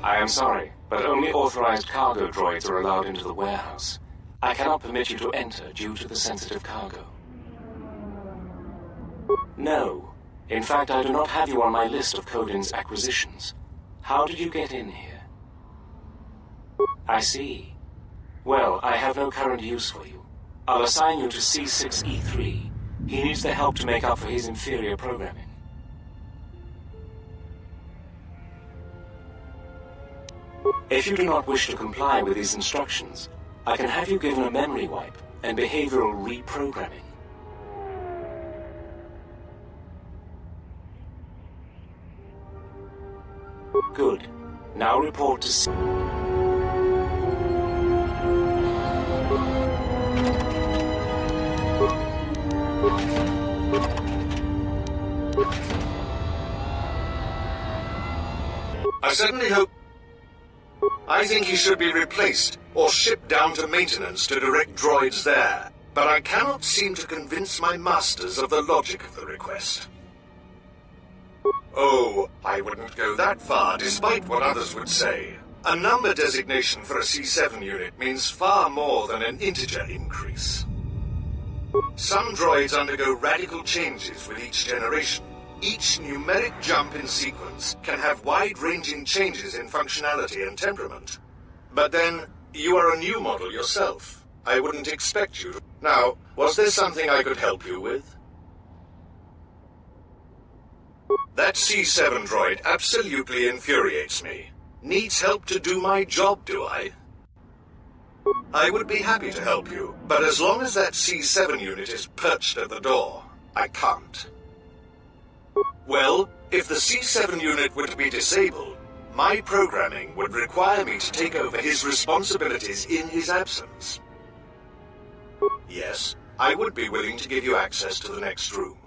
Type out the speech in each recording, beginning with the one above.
I am sorry, but only authorized cargo droids are allowed into the warehouse. I cannot permit you to enter due to the sensitive cargo. No. In fact, I do not have you on my list of Codin's acquisitions. How did you get in here? I see. Well, I have no current use for you. I'll assign you to C6E3. He needs the help to make up for his inferior programming. If you do not wish to comply with these instructions, I can have you given a memory wipe and behavioral reprogramming. Good. Now report to C. I certainly hope... I think he should be replaced, or shipped down to maintenance to direct droids there. But I cannot seem to convince my masters of the logic of the request. Oh, I wouldn't go that far, despite what others would say. A number designation for a C7 unit means far more than an integer increase. Some droids undergo radical changes with each generation. Each numeric jump in sequence can have wide-ranging changes in functionality and temperament. But then, you are a new model yourself. I wouldn't expect you to... Now, was there something I could help you with? That C7 droid absolutely infuriates me. Needs help to do my job, do I? I would be happy to help you, but as long as that C7 unit is perched at the door, I can't. Well, if the C7 unit were to be disabled, my programming would require me to take over his responsibilities in his absence. Yes, I would be willing to give you access to the next room.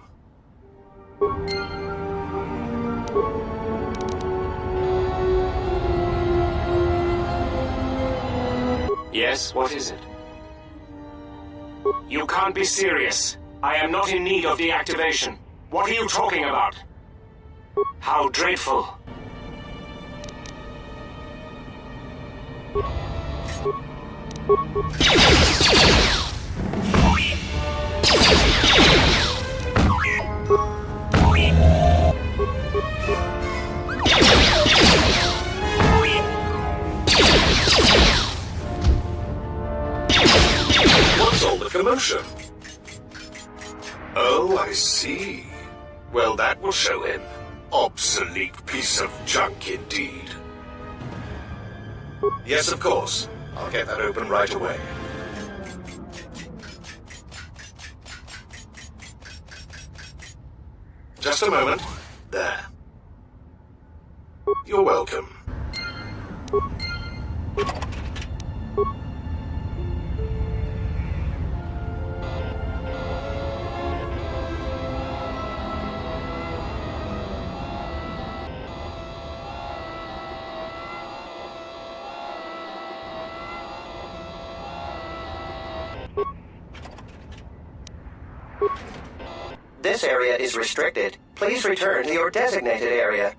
Yes, what is it? You can't be serious. I am not in need of deactivation. What are you talking about? How dreadful. What's all the commotion? Oh, I see. Well, that will show him. Obsolete piece of junk indeed. Yes, of course. I'll get that open right away. Just a moment. There. You're welcome. This area is restricted. Please return to your designated area.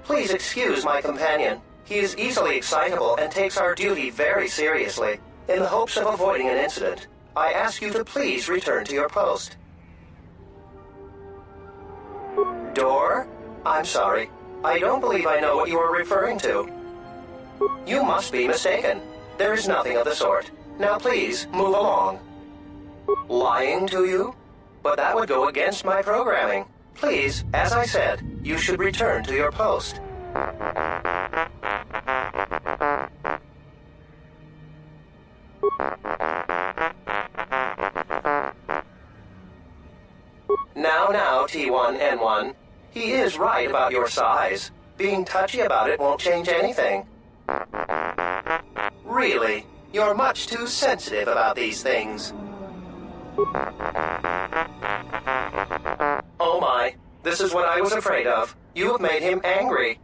Please excuse my companion. He is easily excitable and takes our duty very seriously. In the hopes of avoiding an incident, I ask you to please return to your post. Door? I'm sorry. I don't believe I know what you are referring to. You must be mistaken. There is nothing of the sort. Now please, move along. Lying to you? But that would go against my programming. Please, as I said, you should return to your post. Now, T1N1. He is right about your size. Being touchy about it won't change anything. Really, you're much too sensitive about these things. Oh my, this is what I was afraid of. You have made him angry.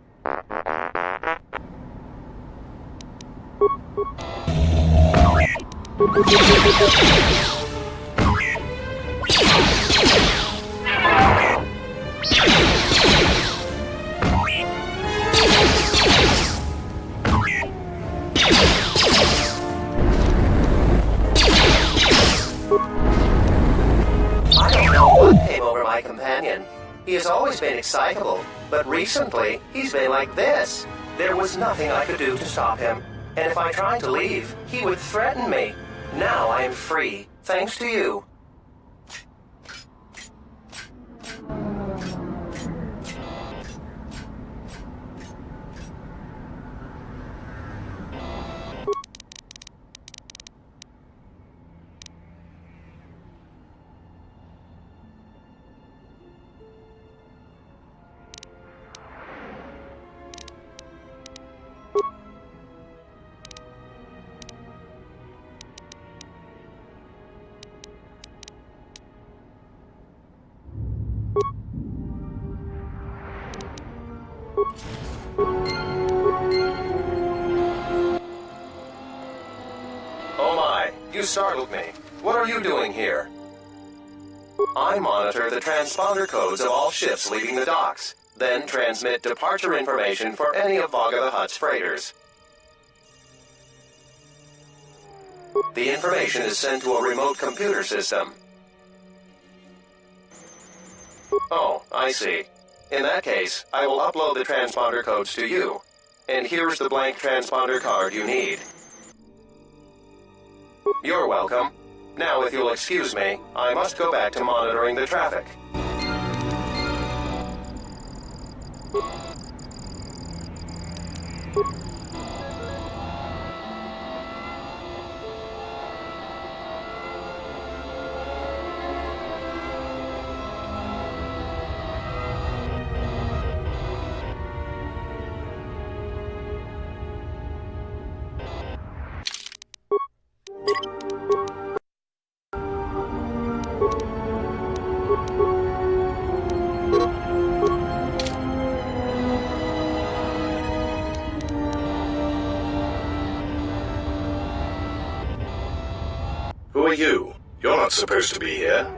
He has always been excitable, but recently, he's been like this. There was nothing I could do to stop him, and if I tried to leave, he would threaten me. Now I am free, thanks to you. Oh my, you startled me. What are you doing here? I monitor the transponder codes of all ships leaving the docks, then transmit departure information for any of Vaga the Hutt's freighters. The information is sent to a remote computer system. Oh, I see. In that case, I will upload the transponder codes to you. And here's the blank transponder card you need. You're welcome. Now, if you'll excuse me, I must go back to monitoring the traffic. Who are you? You're not supposed to be here.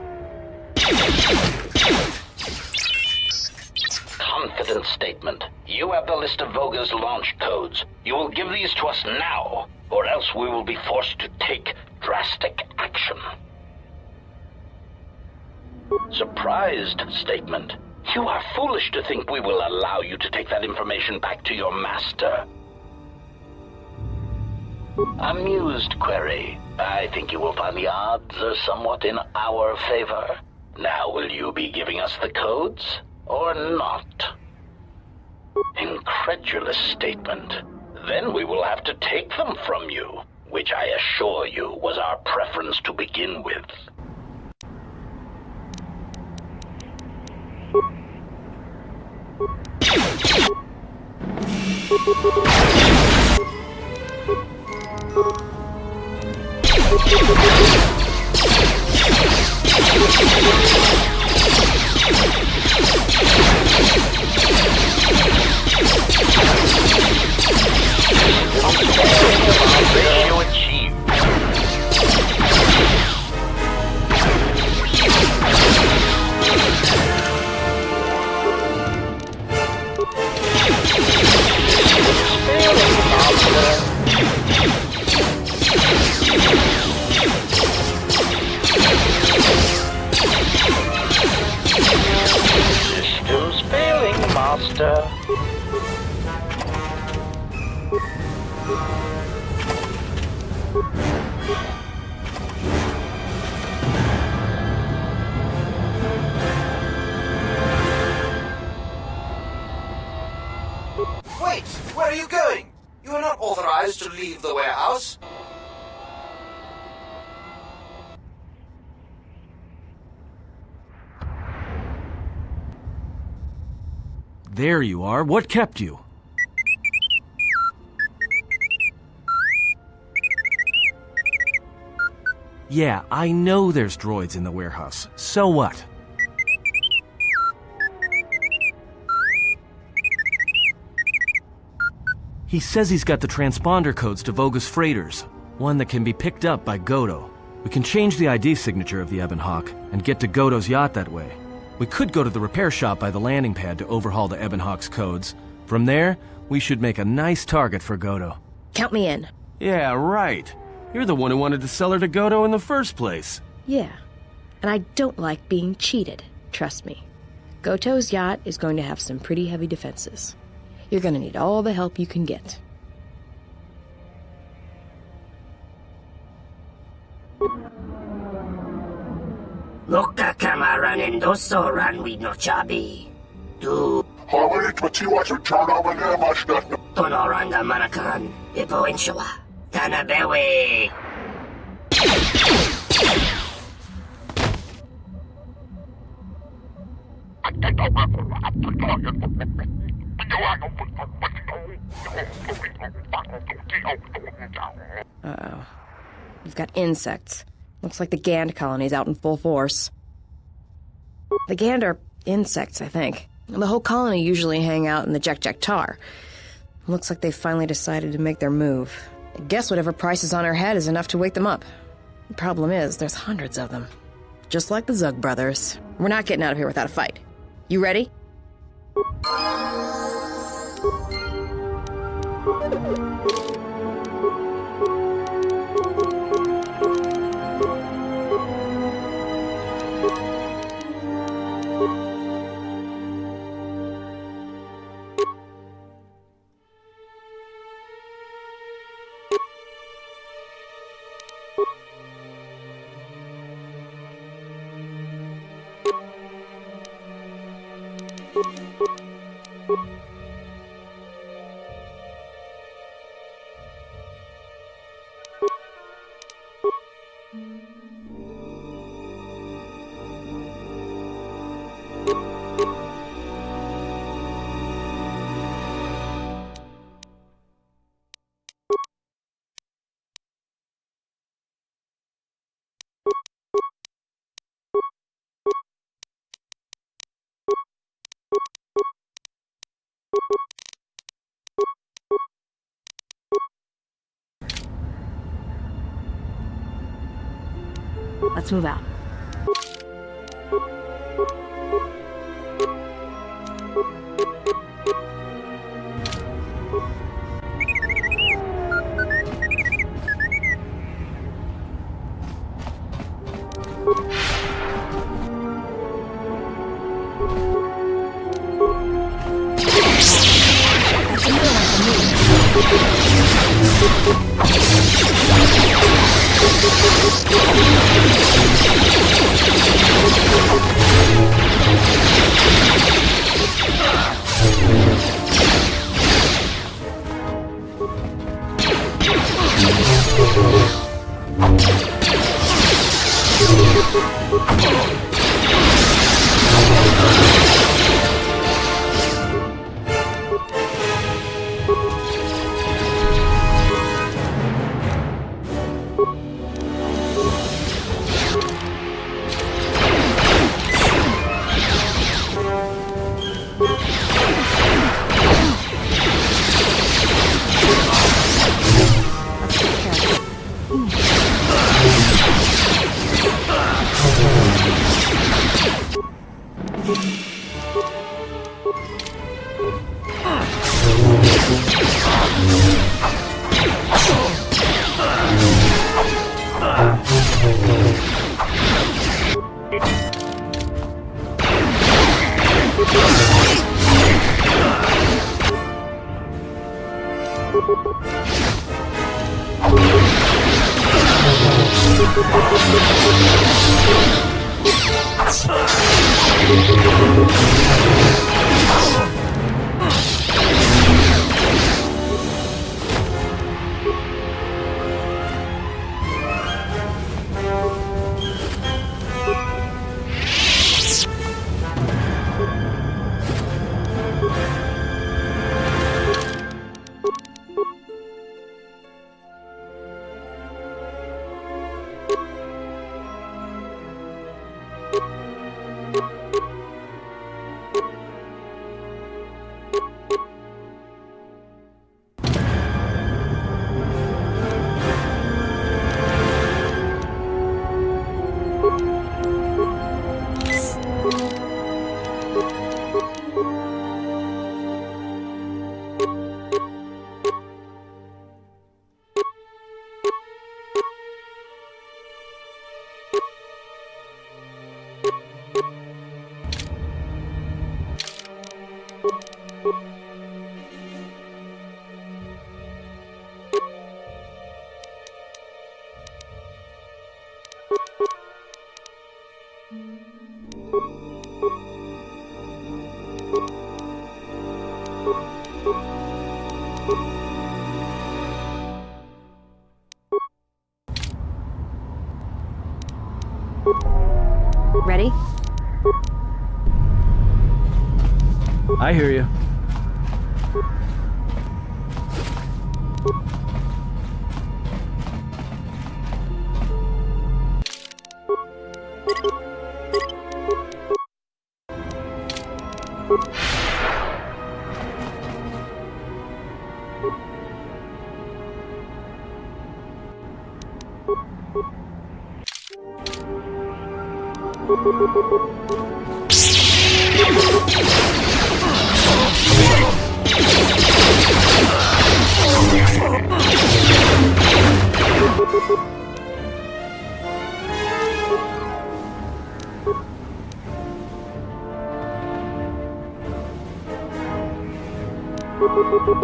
Confident statement. You have the list of Voga's launch codes. You will give these to us now, or else we will be forced to take drastic action. Surprised statement. You are foolish to think we will allow you to take that information back to your master. Amused query. I think you will find the odds are somewhat in our favor. Now, will you be giving us the codes, or not? Incredulous statement. Then we will have to take them from you, which I assure you was our preference to begin with. Ratio achieved. Systems failing, Master. Wait! Where are you going? You are not authorized to leave the warehouse. There you are. What kept you? Yeah, I know there's droids in the warehouse. So what? He says he's got the transponder codes to Voga's freighters, one that can be picked up by Godo. We can change the ID signature of the Ebon Hawk and get to Godo's yacht that way. We could go to the repair shop by the landing pad to overhaul the Ebon Hawk's codes. From there, we should make a nice target for Godo. Count me in. Yeah, right. You're the one who wanted to sell her to Godo in the first place. Yeah. And I don't like being cheated. Trust me. Goto's yacht is going to have some pretty heavy defenses. You're going to need all the help you can get. Loka kamaran endoso ran with no chabi. Du Hawalik matiwas at Chana Manamash tonoranda manakan. Ipo inshawa. Tanabewe. Uh-oh. We've got insects. Looks like the Gand colony's out in full force. The Gand are insects, I think. The whole colony usually hang out in the Jek Tar. Looks like they've finally decided to make their move. I guess whatever price is on our head is enough to wake them up. The problem is, there's hundreds of them. Just like the Zug brothers. We're not getting out of here without a fight. You ready? Let's move out. Ready? I hear you.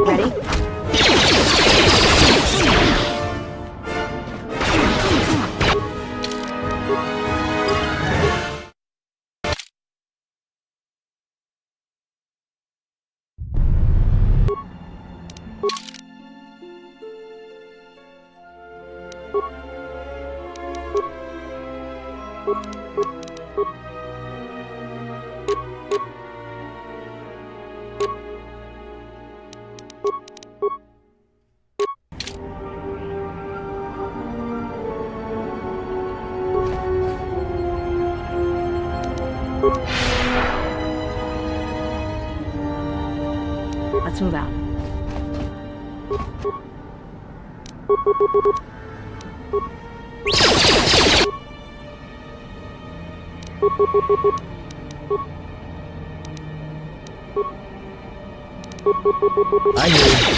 Ready? Let's move out. I hear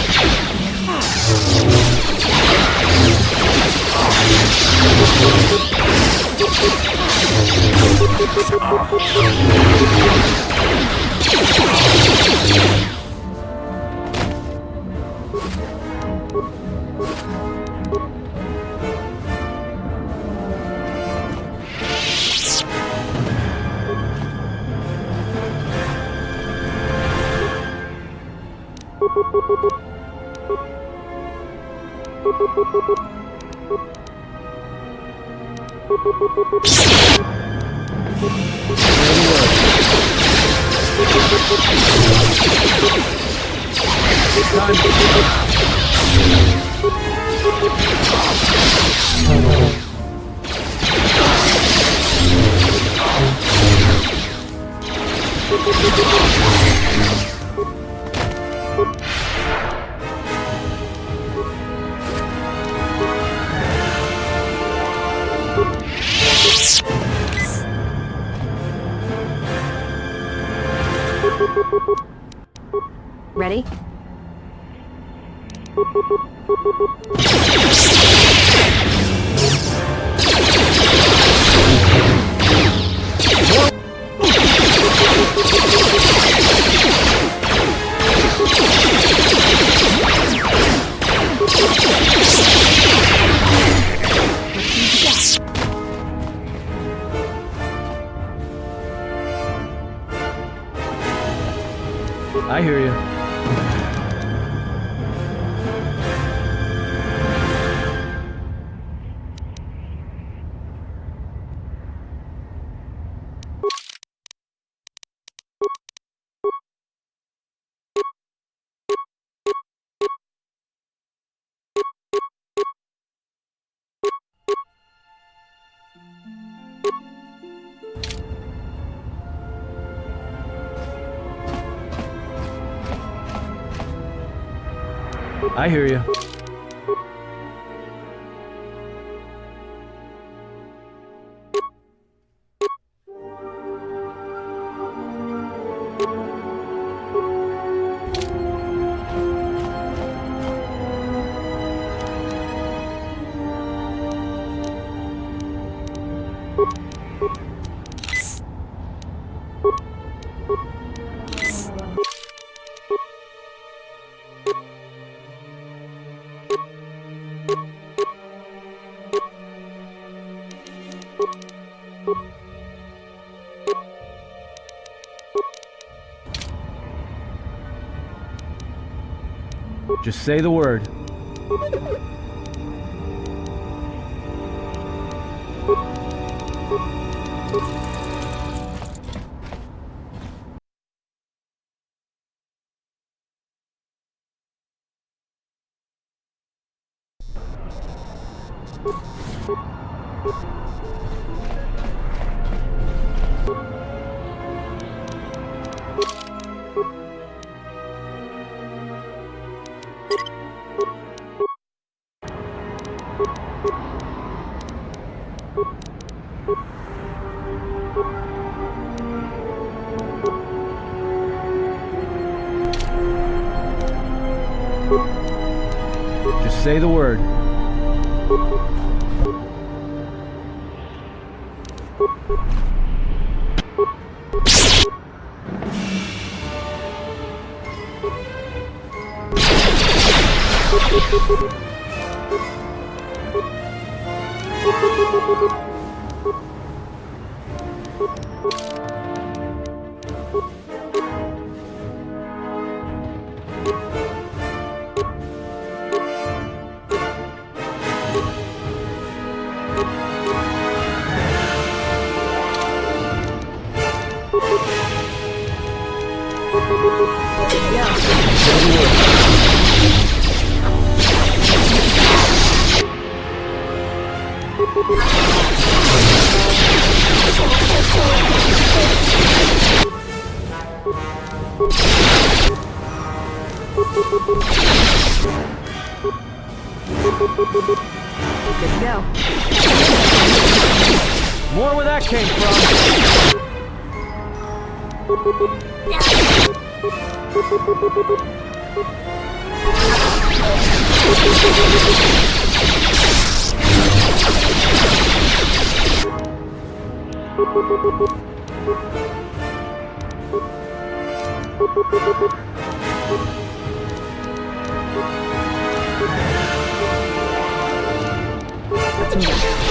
Ready? I hear you. I hear you. Just say the word. Just say the word. Good to go. More where that came from. Let's move on.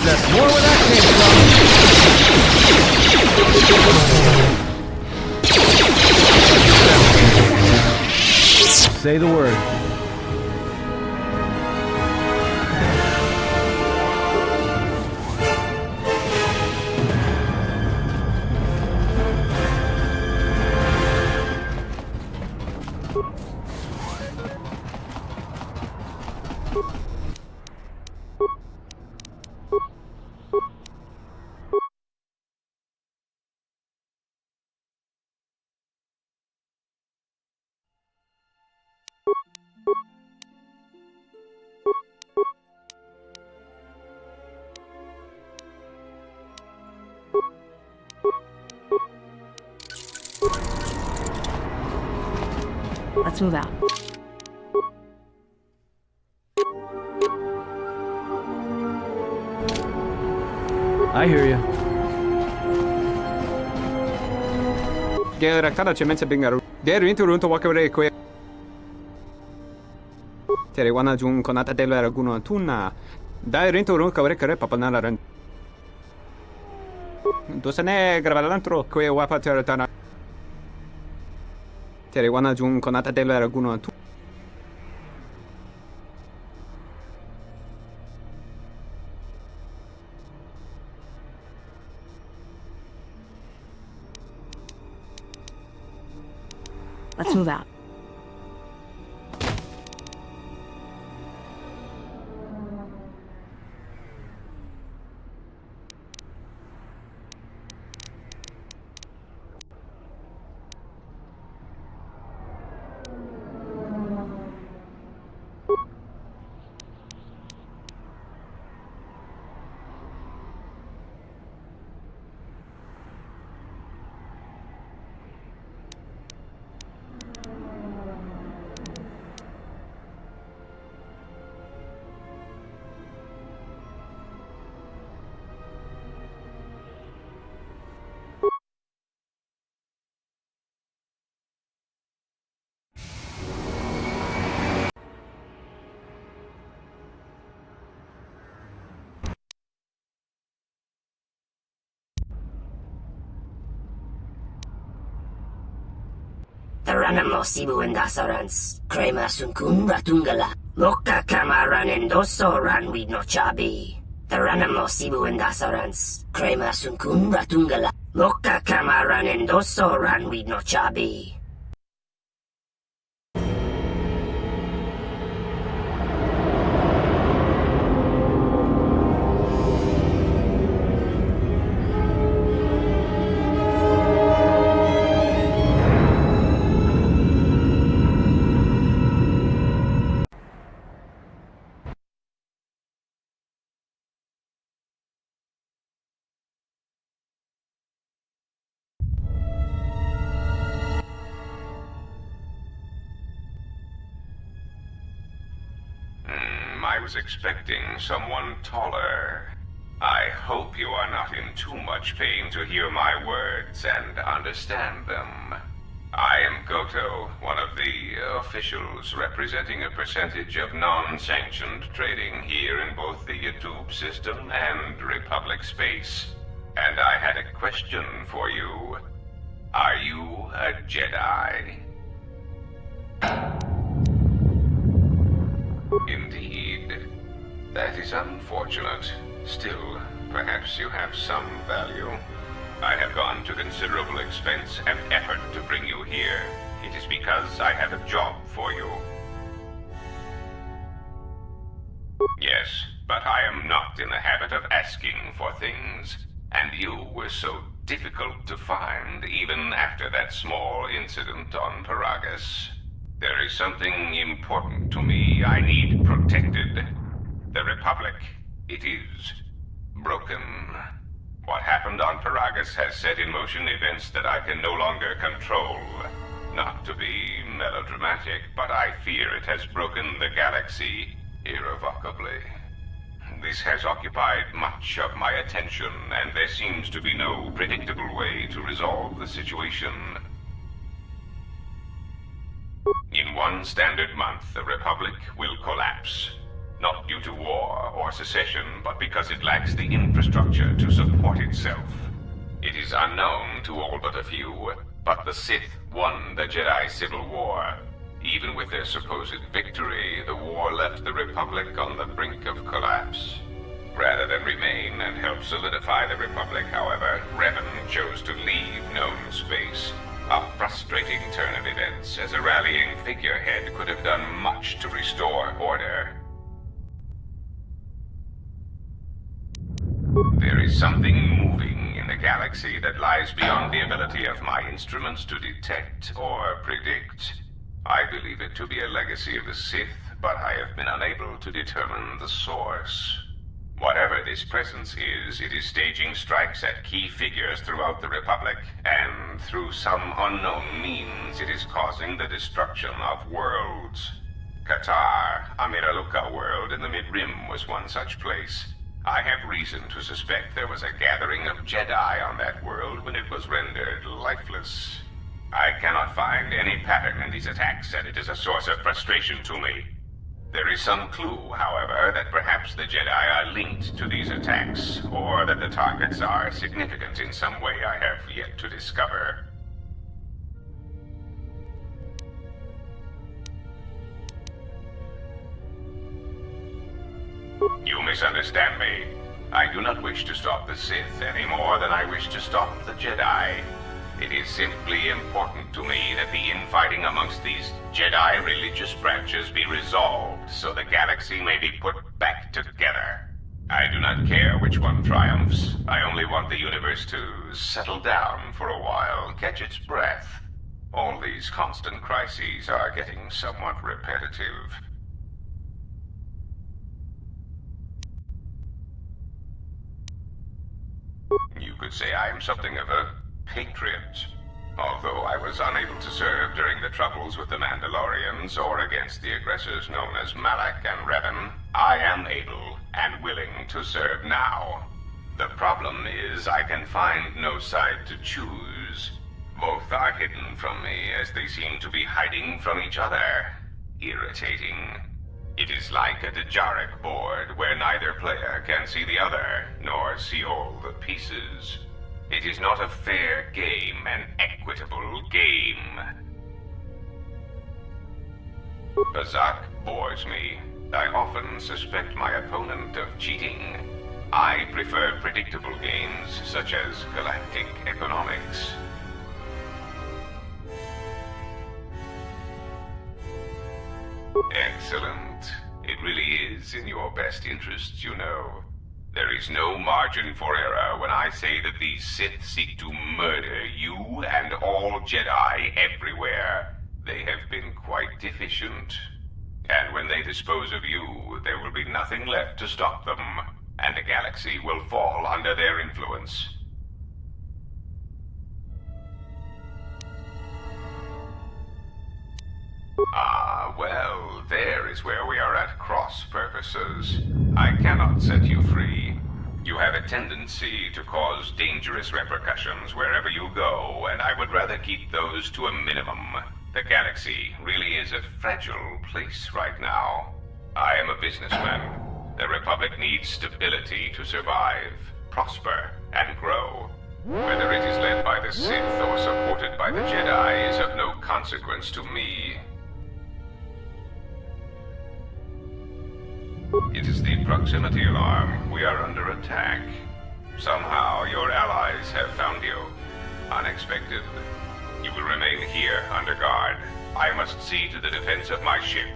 That's more where that came from. Say the word. Let's move out. I hear you. Gera kada cemense bingaru. Deru into runto wakare kwe. Tere wana jun konata delo era guno tuna. Dai rinto run kawre kare papanala ran. Dosane gravalantro kwe wapa teratana. Tere wana jun konata delo era guno tuna. Let's move out. Taranamo Sibu and Asarans, Krema Sunkun Ratungala, Mokka Kamaran and Doso Ran with no Chabi. Taranamo Sibu and Asarans, Krema Sunkun Ratungala, Mokka Kamaran and Doso Ran with no Chabi. I was expecting someone taller. I hope you are not in too much pain to hear my words and understand them. I am Kotor, one of the officials representing a percentage of non-sanctioned trading here in both the YouTube system and Republic space. And I had a question for you. Are you a Jedi? Indeed. That is unfortunate. Still, perhaps you have some value. I have gone to considerable expense and effort to bring you here. It is because I have a job for you. Yes, but I am not in the habit of asking for things, and you were so difficult to find even after that small incident on Paragus. There is something important to me I need protected. The Republic, it is broken. What happened on Paragus has set in motion events that I can no longer control. Not to be melodramatic, but I fear it has broken the galaxy irrevocably. This has occupied much of my attention, and there seems to be no predictable way to resolve the situation. In one standard month, the Republic will collapse. Not due to war or secession, but because it lacks the infrastructure to support itself. It is unknown to all but a few, but the Sith won the Jedi Civil War. Even with their supposed victory, the war left the Republic on the brink of collapse. Rather than remain and help solidify the Republic, however, Revan chose to leave known space. A frustrating turn of events, as a rallying figurehead could have done much to restore order. There is something moving in the galaxy that lies beyond the ability of my instruments to detect or predict. I believe it to be a legacy of the Sith, but I have been unable to determine the source. Whatever this presence is, it is staging strikes at key figures throughout the Republic, and through some unknown means, it is causing the destruction of worlds. Kotor, a Miraluka world in the Mid-Rim, was one such place. I have reason to suspect there was a gathering of Jedi on that world when it was rendered lifeless. I cannot find any pattern in these attacks, and it is a source of frustration to me. There is some clue, however, that perhaps the Jedi are linked to these attacks, or that the targets are significant in some way I have yet to discover. You misunderstand me. I do not wish to stop the Sith any more than I wish to stop the Jedi. It is simply important to me that the infighting amongst these Jedi religious branches be resolved so the galaxy may be put back together. I do not care which one triumphs. I only want the universe to settle down for a while, catch its breath. All these constant crises are getting somewhat repetitive. You could say I am something of a patriot. Although I was unable to serve during the troubles with the Mandalorians or against the aggressors known as Malak and Revan, I am able and willing to serve now. The problem is I can find no side to choose. Both are hidden from me as they seem to be hiding from each other. Irritating. It is like a Dejaric board where neither player can see the other, nor see all the pieces. It is not a fair game, an equitable game. Bazak bores me. I often suspect my opponent of cheating. I prefer predictable games, such as galactic economics. Excellent. It really is in your best interests, you know. There is no margin for error when I say that these Sith seek to murder you and all Jedi everywhere. They have been quite deficient. And when they dispose of you, there will be nothing left to stop them, and the galaxy will fall under their influence. Ah, well, there is where we are at cross purposes. I cannot set you free. You have a tendency to cause dangerous repercussions wherever you go, and I would rather keep those to a minimum. The galaxy really is a fragile place right now. I am a businessman. The Republic needs stability to survive, prosper, and grow. Whether it is led by the Sith or supported by the Jedi is of no consequence to me. It is the proximity alarm. We are under attack. Somehow your allies have found you. Unexpected. You will remain here under guard. I must see to the defense of my ship.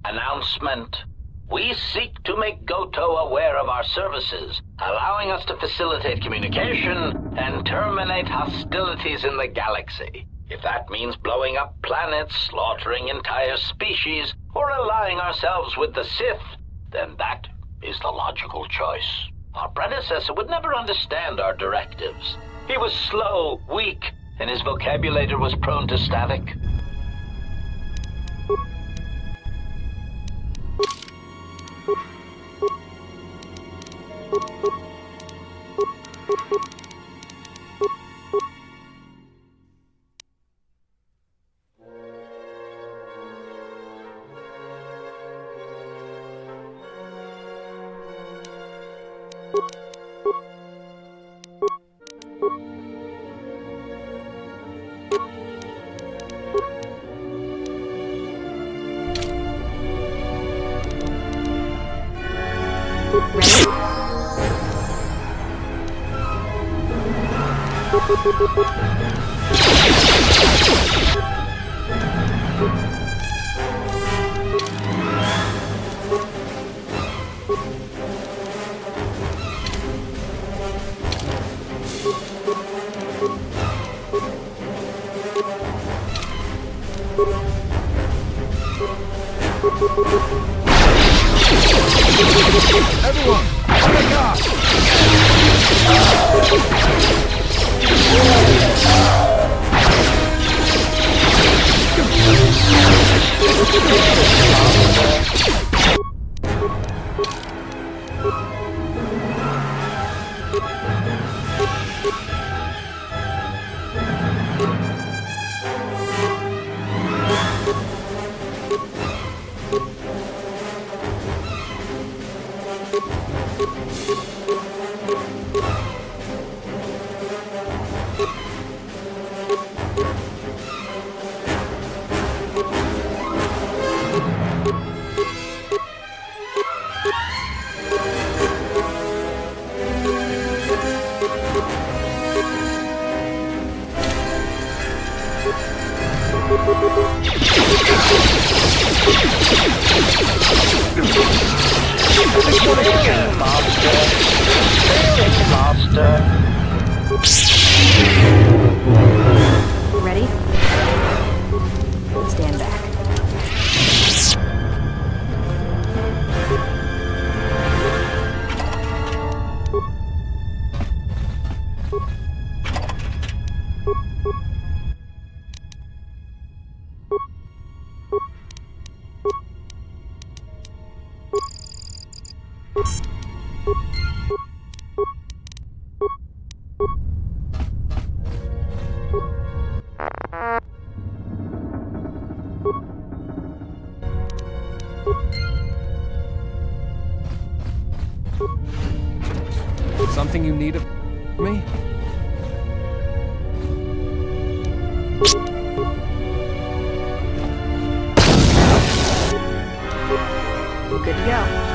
Announcement. We seek to make Goto aware of our services, allowing us to facilitate communication and terminate hostilities in the galaxy. If that means blowing up planets, slaughtering entire species, or allying ourselves with the Sith, then that is the logical choice. Our predecessor would never understand our directives. He was slow, weak, and his vocabulary was prone to static. Ready? Ready? Stand back. Something you need of me? Good to go.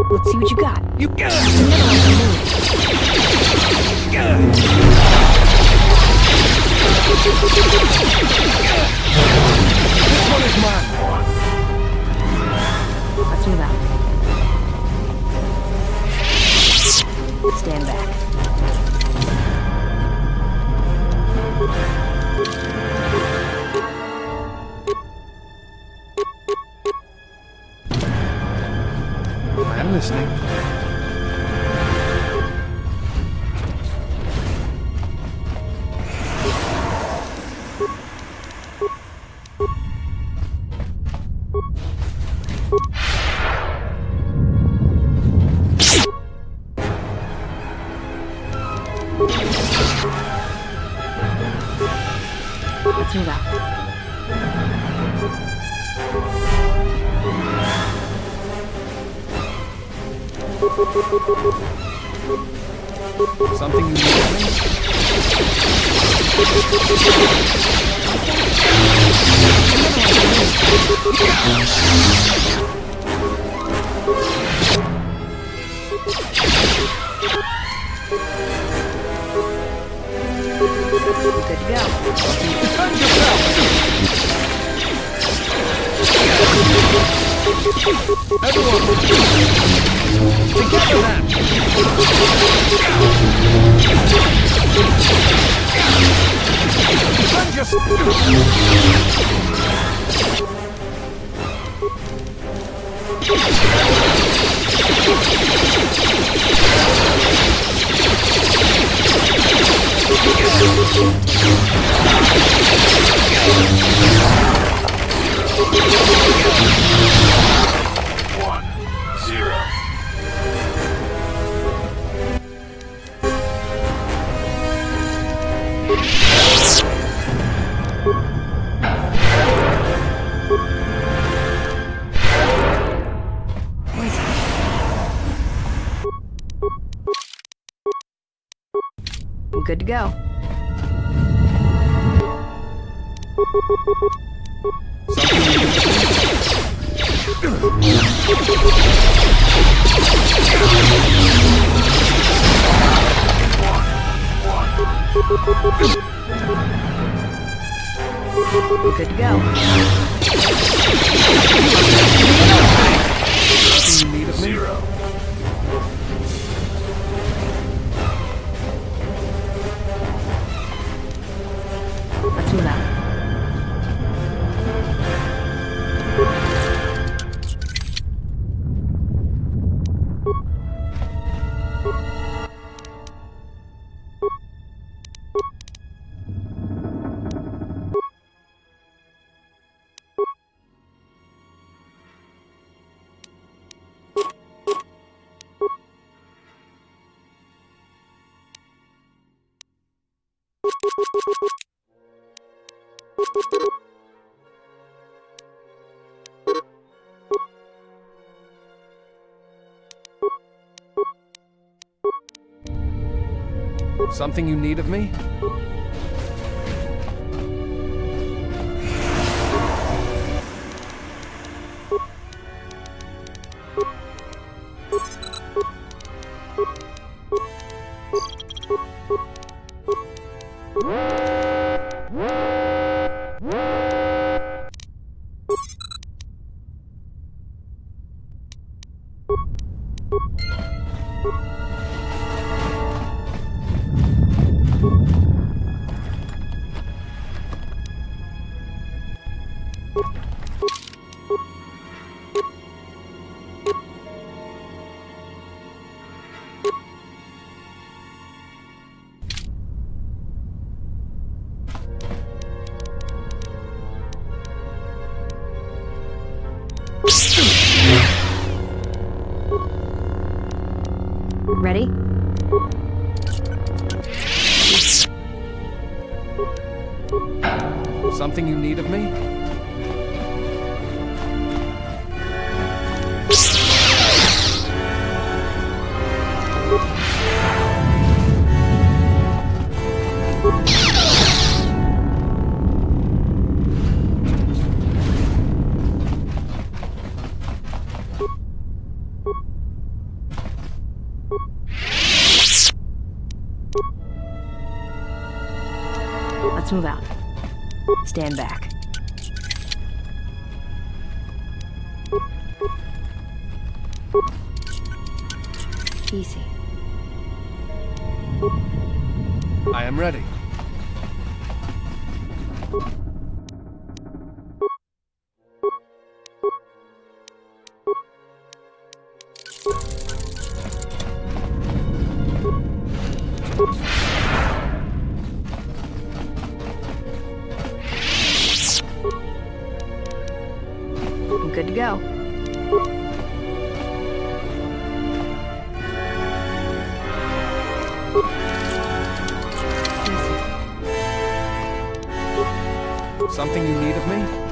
Let's see what you got. You got That's another one from me. This one is mine. Let's move out. Stand back. I'm listening. Let's move out. Something you need of me? Good to go. Defend yourself! Everyone! Together then! Defend yourself! I'm good to go. Good to go. You need of me? Zero. Let's move out. Something you need of me? Let's move out. Stand back. Easy. I am ready. I'm good to go. Something you need of me?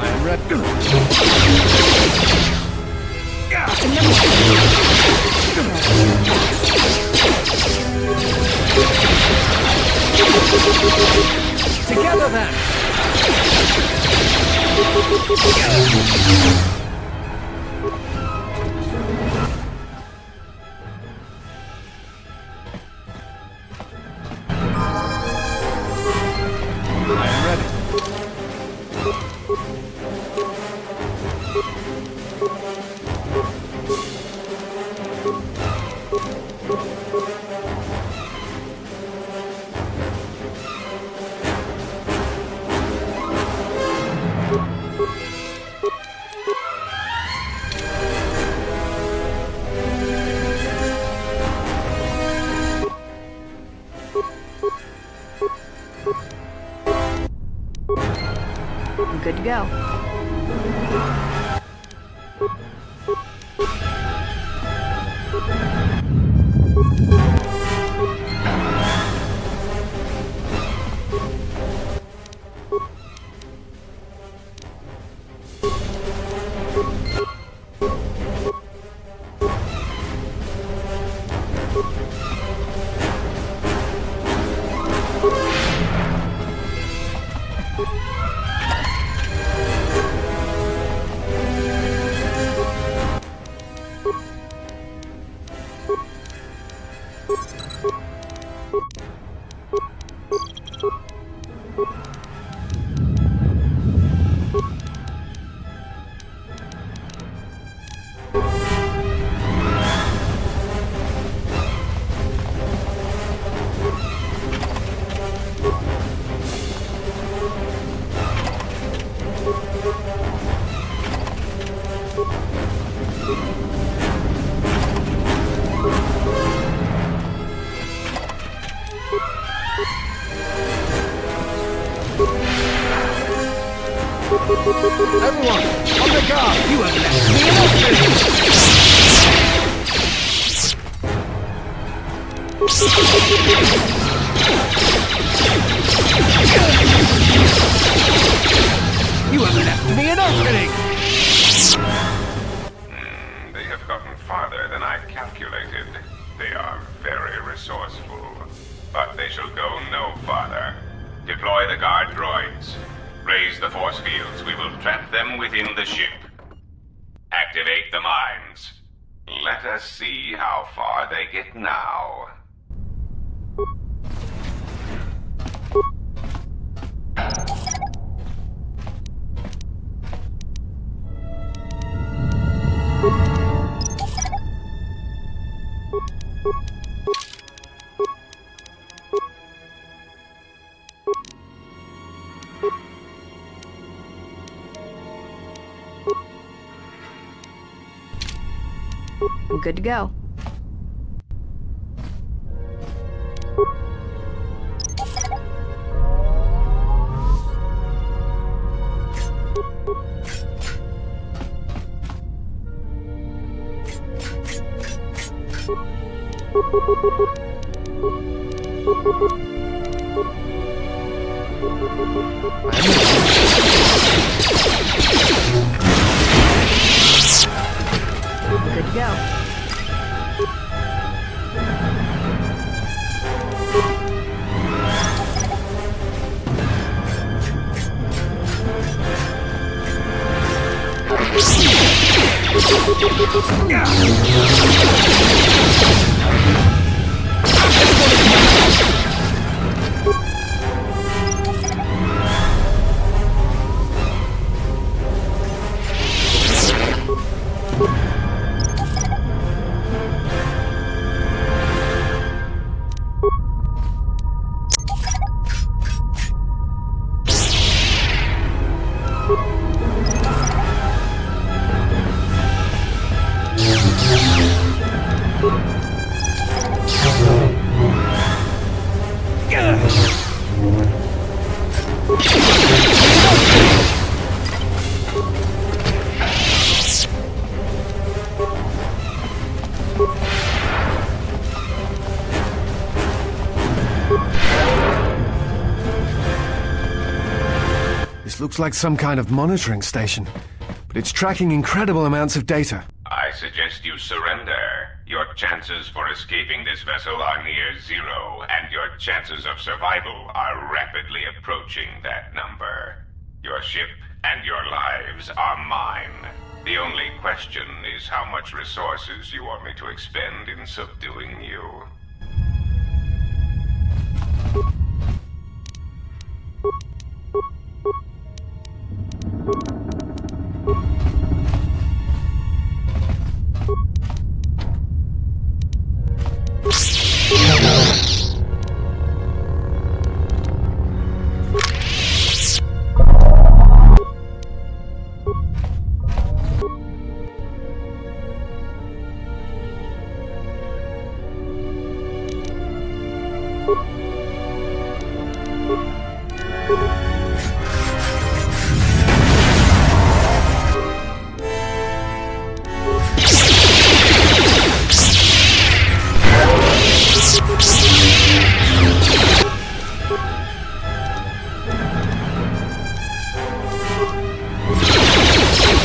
I am ready. Together then. I am ready. I'm good to go. Everyone, on the guard! You have left me an You have left me an opening! They have gotten farther than calculated. They are very resourceful. But they shall go no farther. Deploy the guard droids. Raise the force fields. We will trap them within the ship. Activate the mines. Let us see how far they get now. I'm good to go. Good to go. This looks like some kind of monitoring station, but it's tracking incredible amounts of data. I suggest you surrender. Your chances for escaping this vessel are near zero, and your chances of survival are rapidly approaching that number. Your ship and your lives are mine. The only question is how much resources you want me to expend in subduing you.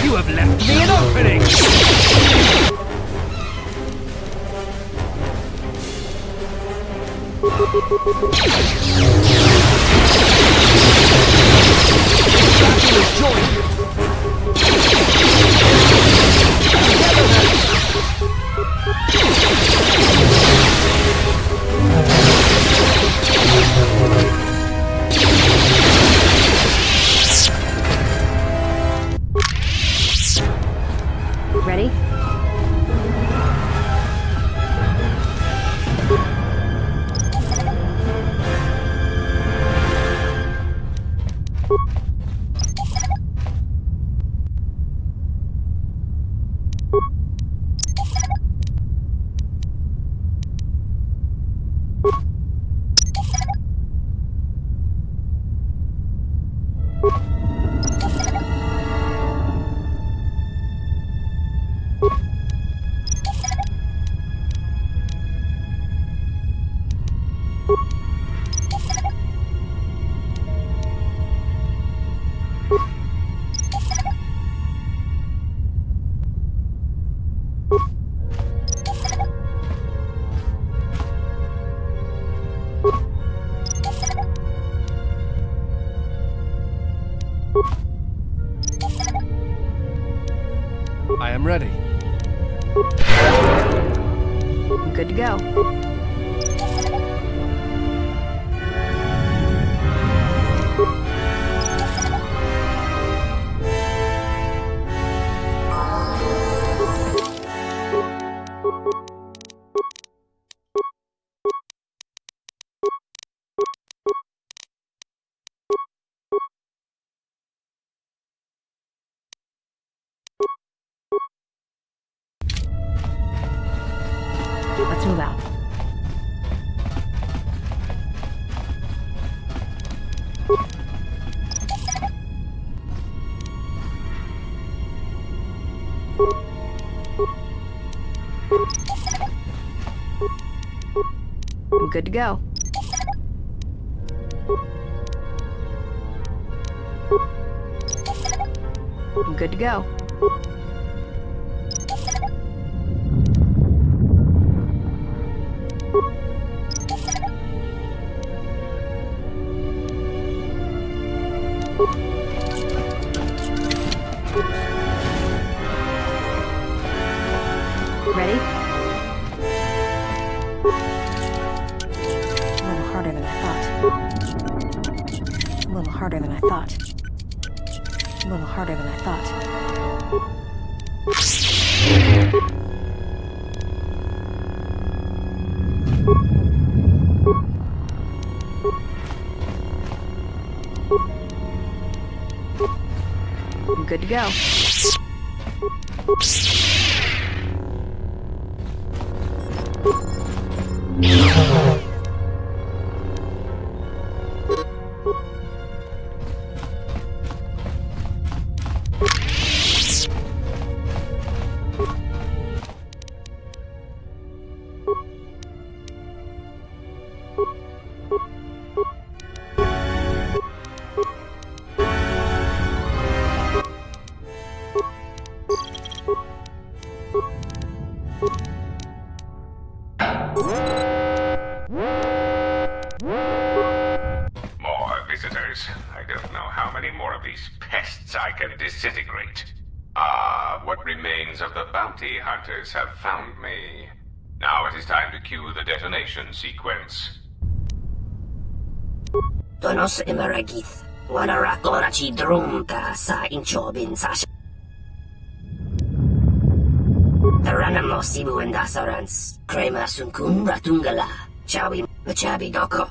You have left me an opening! Ready? am ready. Good to go. Let's move out. I'm good to go. I'm good to go. Ready? A little harder than I thought. A little harder than I thought. A little harder than I thought. I'm good to go. More visitors. I don't know how many more of these pests I can disintegrate. Ah, what remains of the bounty hunters have found me. Now it is time to cue the detonation sequence. Donos imaragith. Wanarakorachi drumka sa inchobin sa Taranamo sibu endasarans. Krema sunkun ratungala. Chawi machabi doko.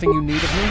something you need of me?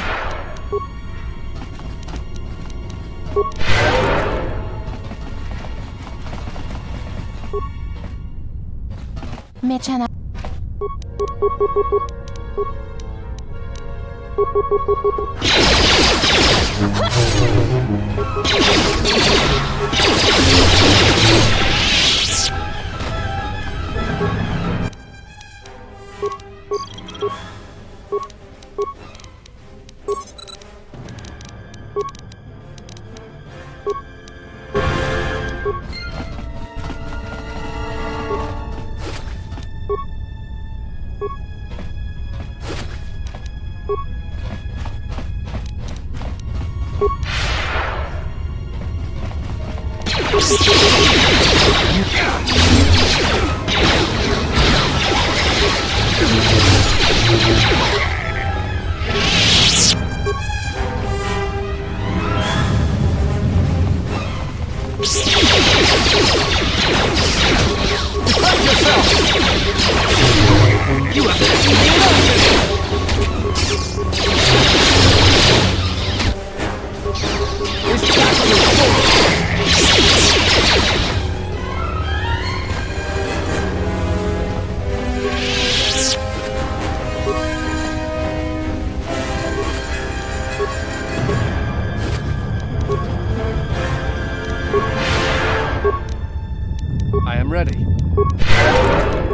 I am ready.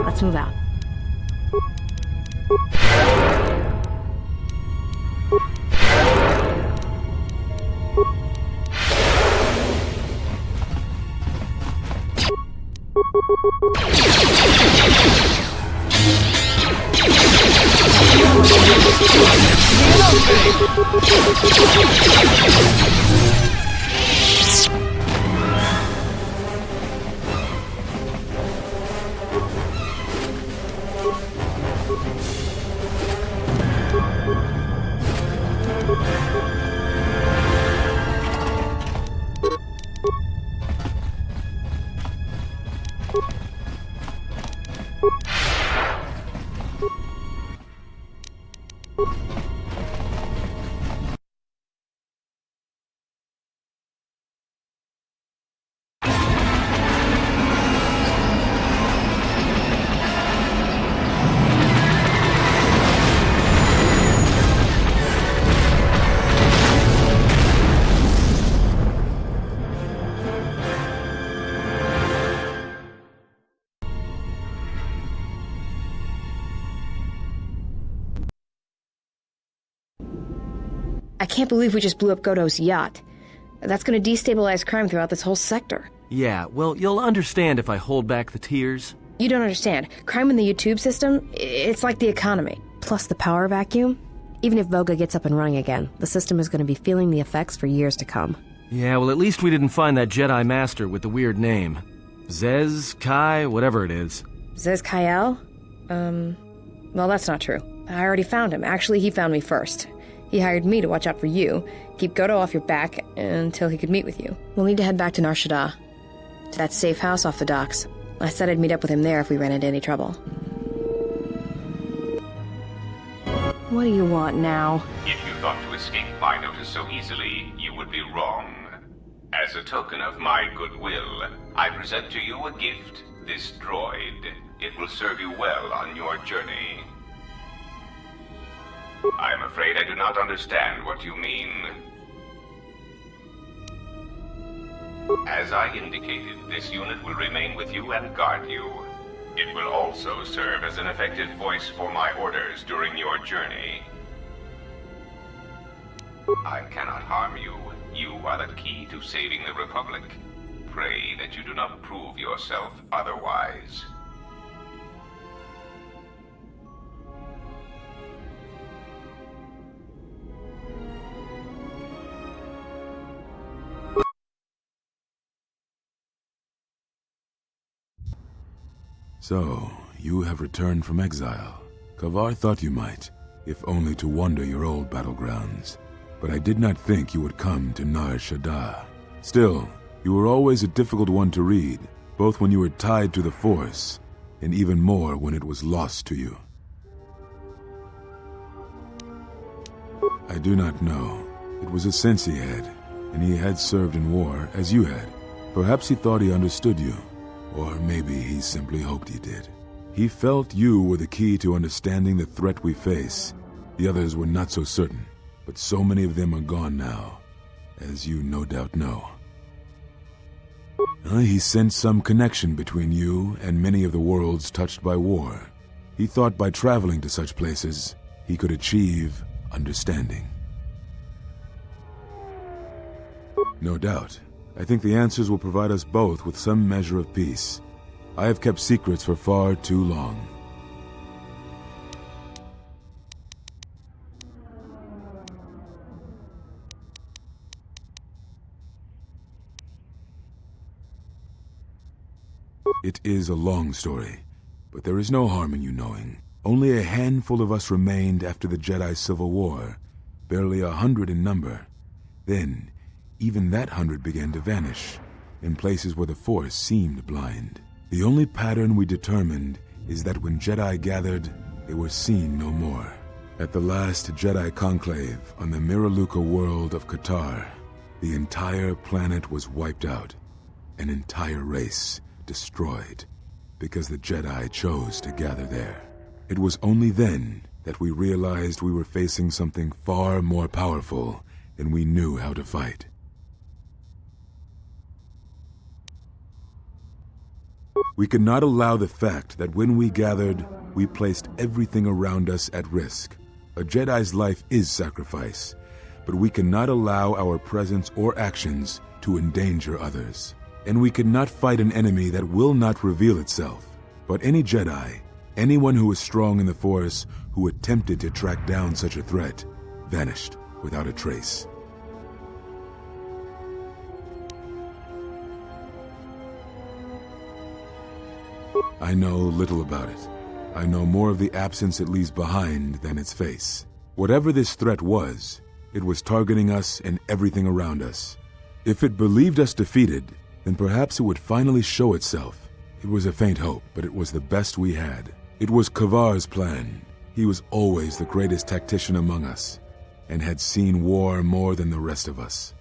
Let's move out. I can't believe we just blew up Goto's yacht. That's gonna destabilize crime throughout this whole sector. Yeah, well, you'll understand if I hold back the tears. You don't understand. Crime in the YouTube system, it's like the economy. Plus the power vacuum. Even if Voga gets up and running again, the system is gonna be feeling the effects for years to come. Yeah, well, at least we didn't find that Jedi Master with the weird name. Zez, Kai, whatever it is. Zez Kyle? Well, that's not true. I already found him. Actually, he found me first. He hired me to watch out for you, keep Goto off your back until he could meet with you. We'll need to head back to Nar Shaddaa, to that safe house off the docks. I said I'd meet up with him there if we ran into any trouble. What do you want now? If you thought to escape my notice so easily, you would be wrong. As a token of my goodwill, I present to you a gift, this droid. It will serve you well on your journey. I'm afraid I do not understand what you mean. As I indicated, this unit will remain with you and guard you. It will also serve as an effective voice for my orders during your journey. I cannot harm you. You are the key to saving the Republic. Pray that you do not prove yourself otherwise. So, you have returned from exile. Kavar thought you might, if only to wander your old battlegrounds. But I did not think you would come to Nar Shaddaa. Still, you were always a difficult one to read, both when you were tied to the Force, and even more when it was lost to you. I do not know. It was a sense he had, and he had served in war, as you had. Perhaps he thought he understood you, or maybe he simply hoped he did. He felt you were the key to understanding the threat we face. The others were not so certain, but so many of them are gone now, as you no doubt know. He sensed some connection between you and many of the worlds touched by war. He thought by traveling to such places, he could achieve understanding. No doubt. I think the answers will provide us both with some measure of peace. I have kept secrets for far too long. It is a long story, but there is no harm in you knowing. Only a handful of us remained after the Jedi Civil War, barely 100 in number. Then, even that 100 began to vanish, in places where the Force seemed blind. The only pattern we determined is that when Jedi gathered, they were seen no more. At the last Jedi conclave on the Miraluka world of Kotor, the entire planet was wiped out, an entire race destroyed, because the Jedi chose to gather there. It was only then that we realized we were facing something far more powerful than we knew how to fight. We could not allow the fact that when we gathered, we placed everything around us at risk. A Jedi's life is sacrifice, but we cannot allow our presence or actions to endanger others. And we could not fight an enemy that will not reveal itself. But any Jedi, anyone who was strong in the Force, who attempted to track down such a threat, vanished without a trace. I know little about it. I know more of the absence it leaves behind than its face. Whatever this threat was, it was targeting us and everything around us. If it believed us defeated, then perhaps it would finally show itself. It was a faint hope, but it was the best we had. It was Kavar's plan. He was always the greatest tactician among us, and had seen war more than the rest of us.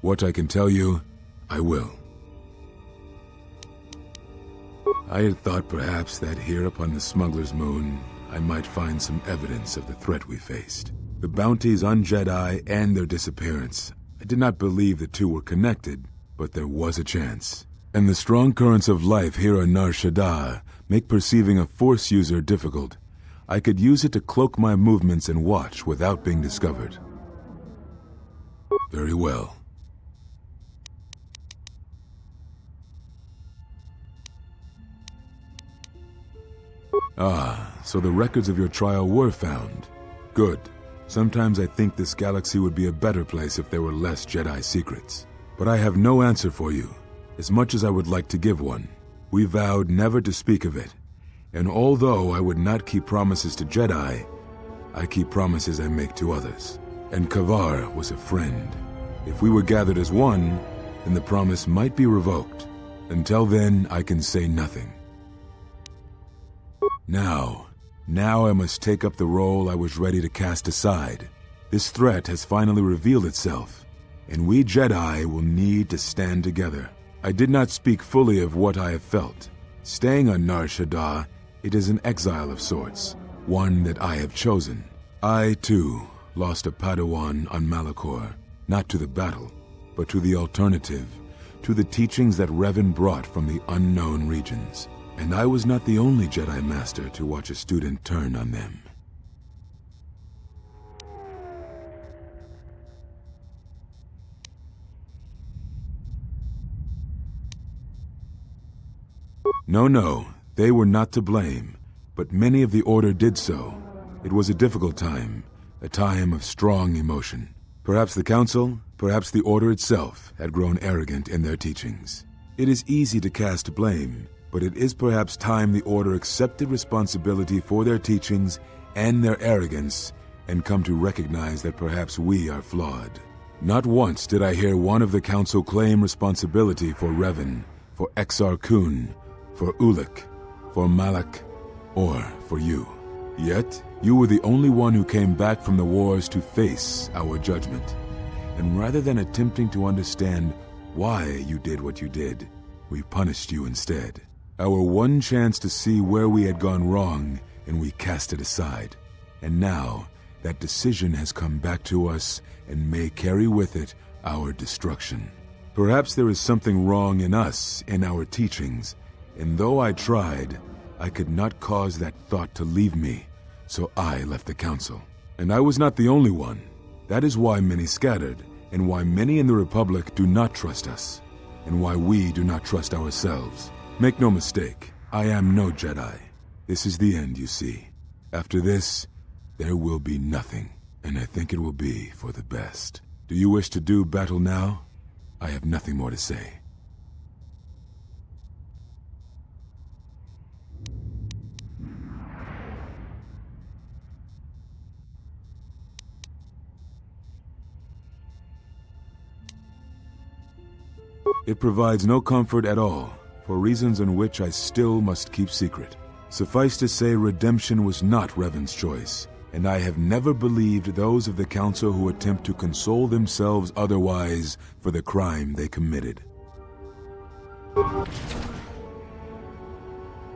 What I can tell you, I will. I had thought perhaps that here upon the Smuggler's Moon, I might find some evidence of the threat we faced. The bounties on Jedi and their disappearance. I did not believe the two were connected, but there was a chance. And the strong currents of life here on Nar Shaddaa make perceiving a Force user difficult. I could use it to cloak my movements and watch without being discovered. Very well. So the records of your trial were found. Good. Sometimes I think this galaxy would be a better place if there were less Jedi secrets. But I have no answer for you, as much as I would like to give one. We vowed never to speak of it, and although I would not keep promises to Jedi, I keep promises I make to others. And Kavar was a friend. If we were gathered as one, then the promise might be revoked. Until then, I can say nothing. Now I must take up the role I was ready to cast aside. This threat has finally revealed itself, and we Jedi will need to stand together. I did not speak fully of what I have felt. Staying on Nar Shaddaa, it is an exile of sorts, one that I have chosen. I, too, lost a Padawan on Malachor, not to the battle, but to the alternative, to the teachings that Revan brought from the unknown regions. And I was not the only Jedi Master to watch a student turn on them. No, they were not to blame, but many of the Order did so. It was a difficult time, a time of strong emotion. Perhaps the Council, perhaps the Order itself, had grown arrogant in their teachings. It is easy to cast blame, but it is perhaps time the Order accepted responsibility for their teachings and their arrogance, and come to recognize that perhaps we are flawed. Not once did I hear one of the Council claim responsibility for Revan, for Exar Kun, for Ulic, for Malak, or for you. Yet, You were the only one who came back from the wars to face our judgment. And rather than attempting to understand why you did what you did, we punished you instead. Our one chance to see where we had gone wrong, and we cast it aside. And now, that decision has come back to us and may carry with it our destruction. Perhaps there is something wrong in us, in our teachings, and though I tried, I could not cause that thought to leave me, so I left the council. And I was not the only one. That is why many scattered, and why many in the Republic do not trust us, and why we do not trust ourselves. Make no mistake, I am no Jedi. This is the end, you see. After this, there will be nothing, and I think it will be for the best. Do you wish to do battle now? I have nothing more to say. It provides no comfort at all, for reasons in which I still must keep secret. Suffice to say, redemption was not Revan's choice, and I have never believed those of the Council who attempt to console themselves otherwise for the crime they committed.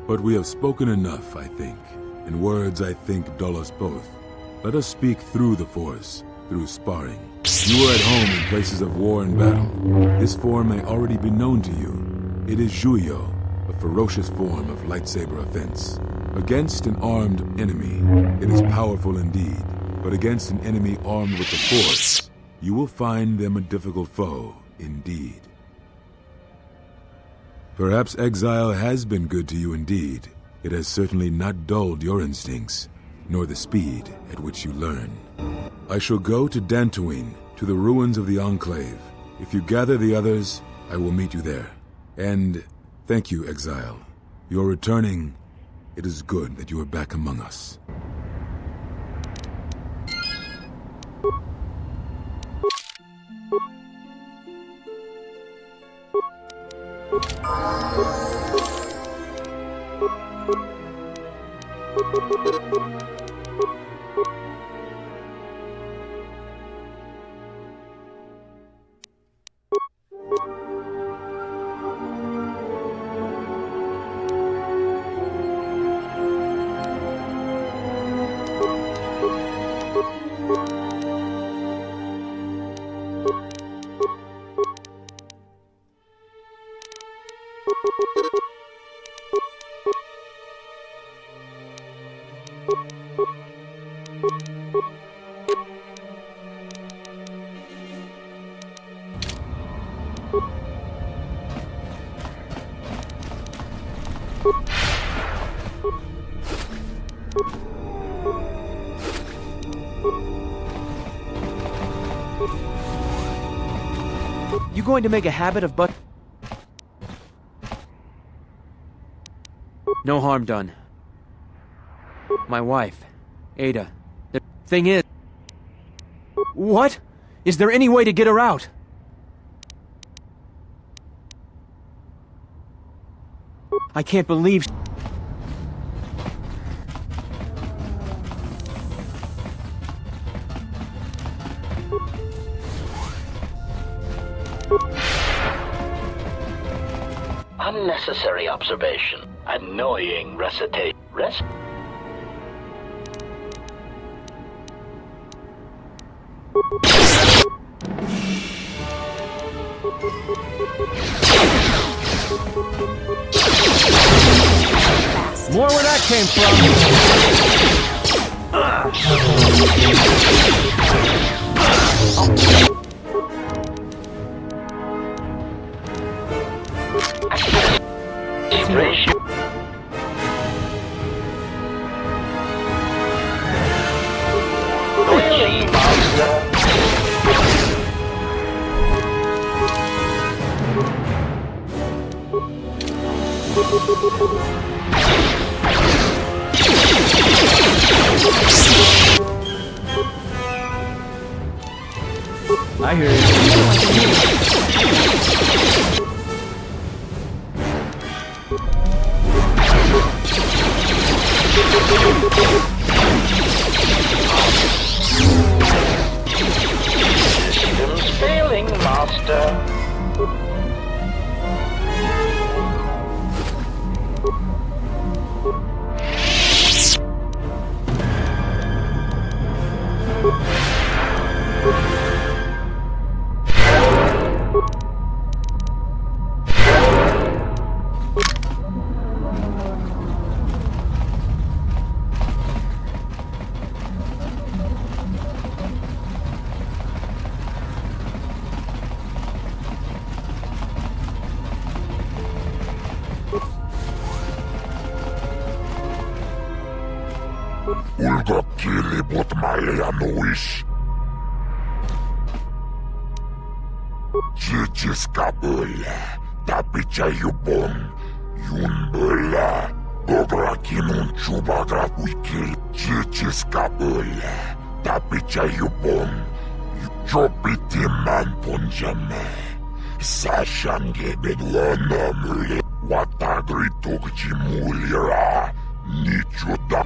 But we have spoken enough, I think, and words, I think, dull us both. Let us speak through the Force, through sparring. You are at home in places of war and battle. This form may already be known to you. It is Juyo, a ferocious form of lightsaber offense. Against an armed enemy, it is powerful indeed, but against an enemy armed with the Force, you will find them a difficult foe indeed. Perhaps exile has been good to you indeed. It has certainly not dulled your instincts, nor the speed at which you learn. I shall go to Dantooine, to the ruins of the Enclave. If you gather the others, I will meet you there. And thank you, Exile. You are returning. It is good that you are back among us. You going to make a habit of No harm done. My wife, Ada. The thing is... What? Is there any way to get her out? I can't believe... Unnecessary observation. Annoying recitation. More where that came from. I hear you. Master. Ulkokiiliput maljanuis. Chichiskaböllä, tapitsajubon, junböllä, gograkinun chubagrat wikil. Chichiskaböllä, tapitsajubon, jopitiman ponjame. Sashange beduanamule, watagritukji mulira, nichuda.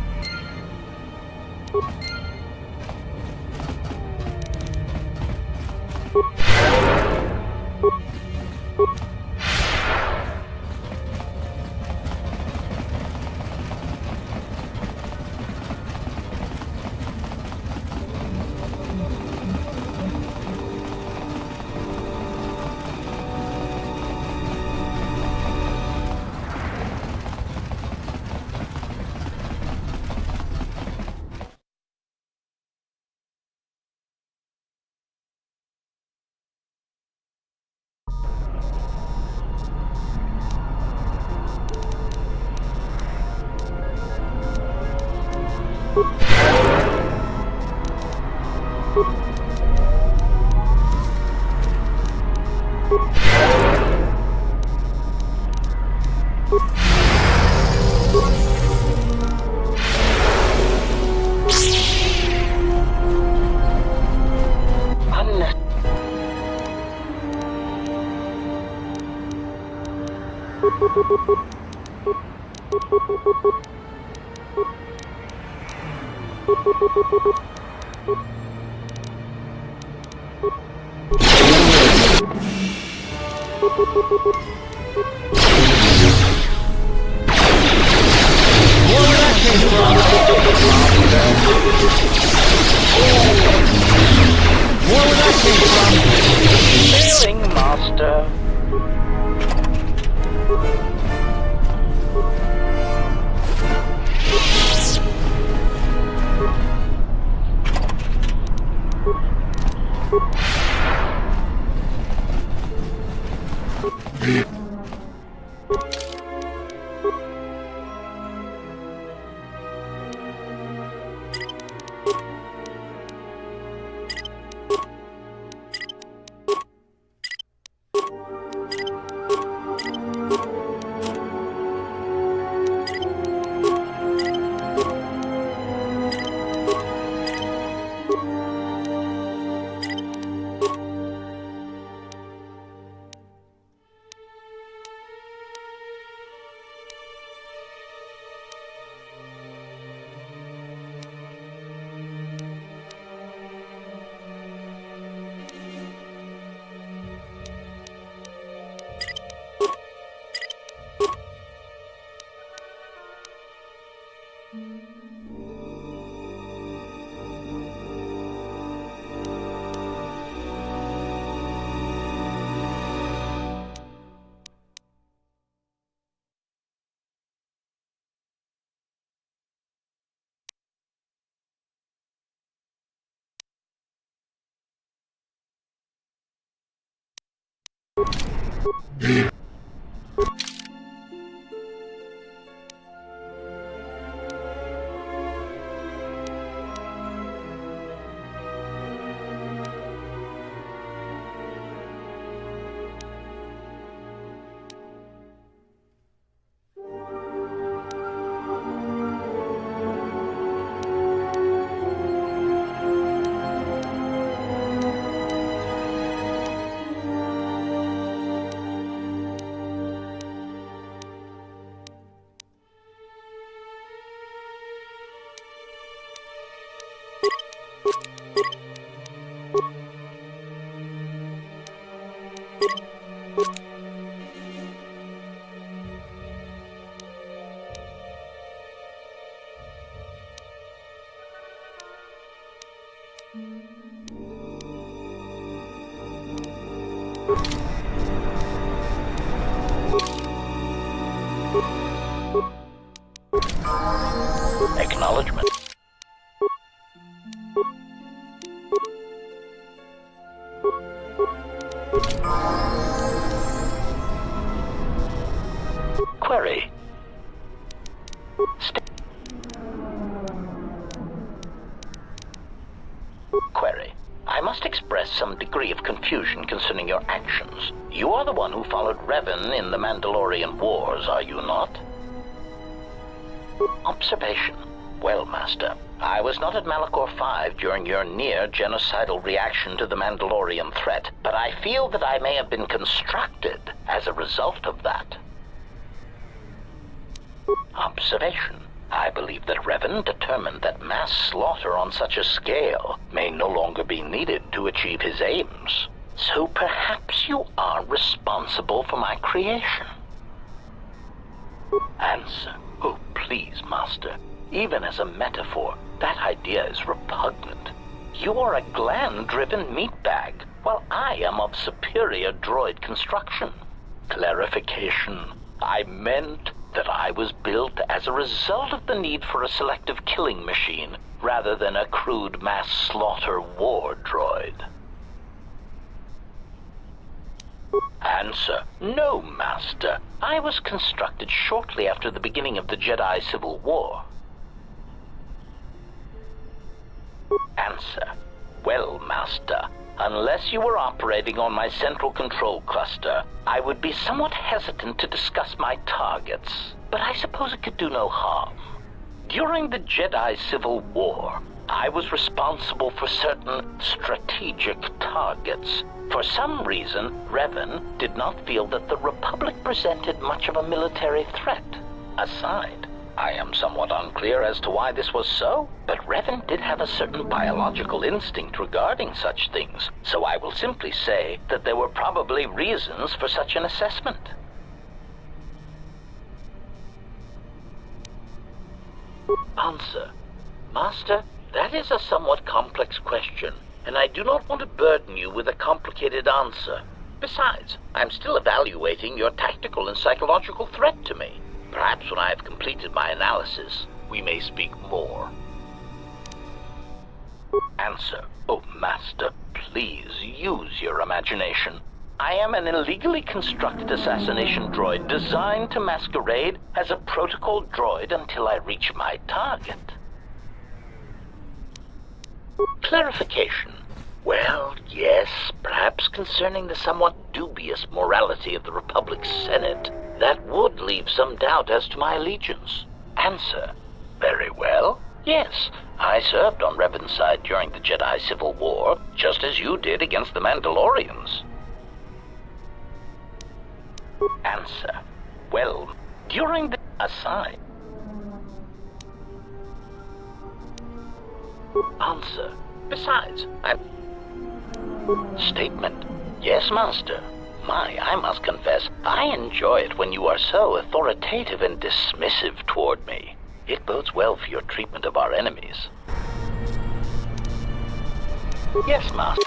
Acknowledgement. Query. Query. I must express some degree of confusion concerning your actions. You are the one who followed Revan in the Mandalorian Wars, are you not? Observation. Well, Master, I was not at Malachor 5 during your near-genocidal reaction to the Mandalorian threat, but I feel that I may have been constructed as a result of that. Observation. I believe that Revan determined that mass slaughter on such a scale may no longer be needed to achieve his aims. So perhaps you are responsible for my creation. Answer. Oh, please, Master. Even as a metaphor, that idea is repugnant. You are a gland-driven meatbag, while I am of superior droid construction. Clarification. I meant that I was built as a result of the need for a selective killing machine, rather than a crude mass slaughter war droid. Answer. No, Master. I was constructed shortly after the beginning of the Jedi Civil War. Answer. Well, Master, unless you were operating on my central control cluster, I would be somewhat hesitant to discuss my targets, but I suppose it could do no harm. During the Jedi Civil War, I was responsible for certain strategic targets. For some reason, Revan did not feel that the Republic presented much of a military threat. Aside, I am somewhat unclear as to why this was so, but Revan did have a certain biological instinct regarding such things, so I will simply say that there were probably reasons for such an assessment. Answer. Master, that is a somewhat complex question, and I do not want to burden you with a complicated answer. Besides, I am still evaluating your tactical and psychological threat to me. Perhaps when I have completed my analysis, we may speak more. Answer. Oh, Master, please use your imagination. I am an illegally constructed assassination droid designed to masquerade as a protocol droid until I reach my target. Clarification. Well, yes, perhaps concerning the somewhat dubious morality of the Republic's Senate, that would leave some doubt as to my allegiance. Answer. Very well. Yes, I served on Revan's side during the Jedi Civil War, just as you did against the Mandalorians. Answer. Well, during the aside. Answer. Besides, Statement. Yes, Master. I must confess, I enjoy it when you are so authoritative and dismissive toward me. It bodes well for your treatment of our enemies. Yes, Master.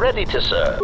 Ready to serve.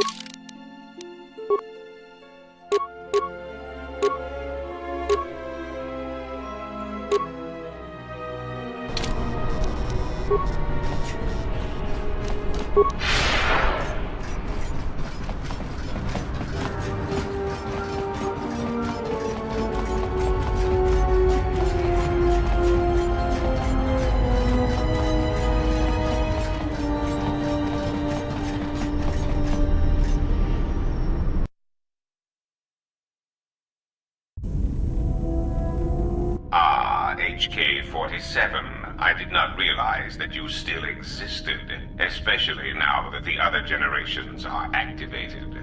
HK-47, I did not realize that you still existed, especially now that the other generations are activated.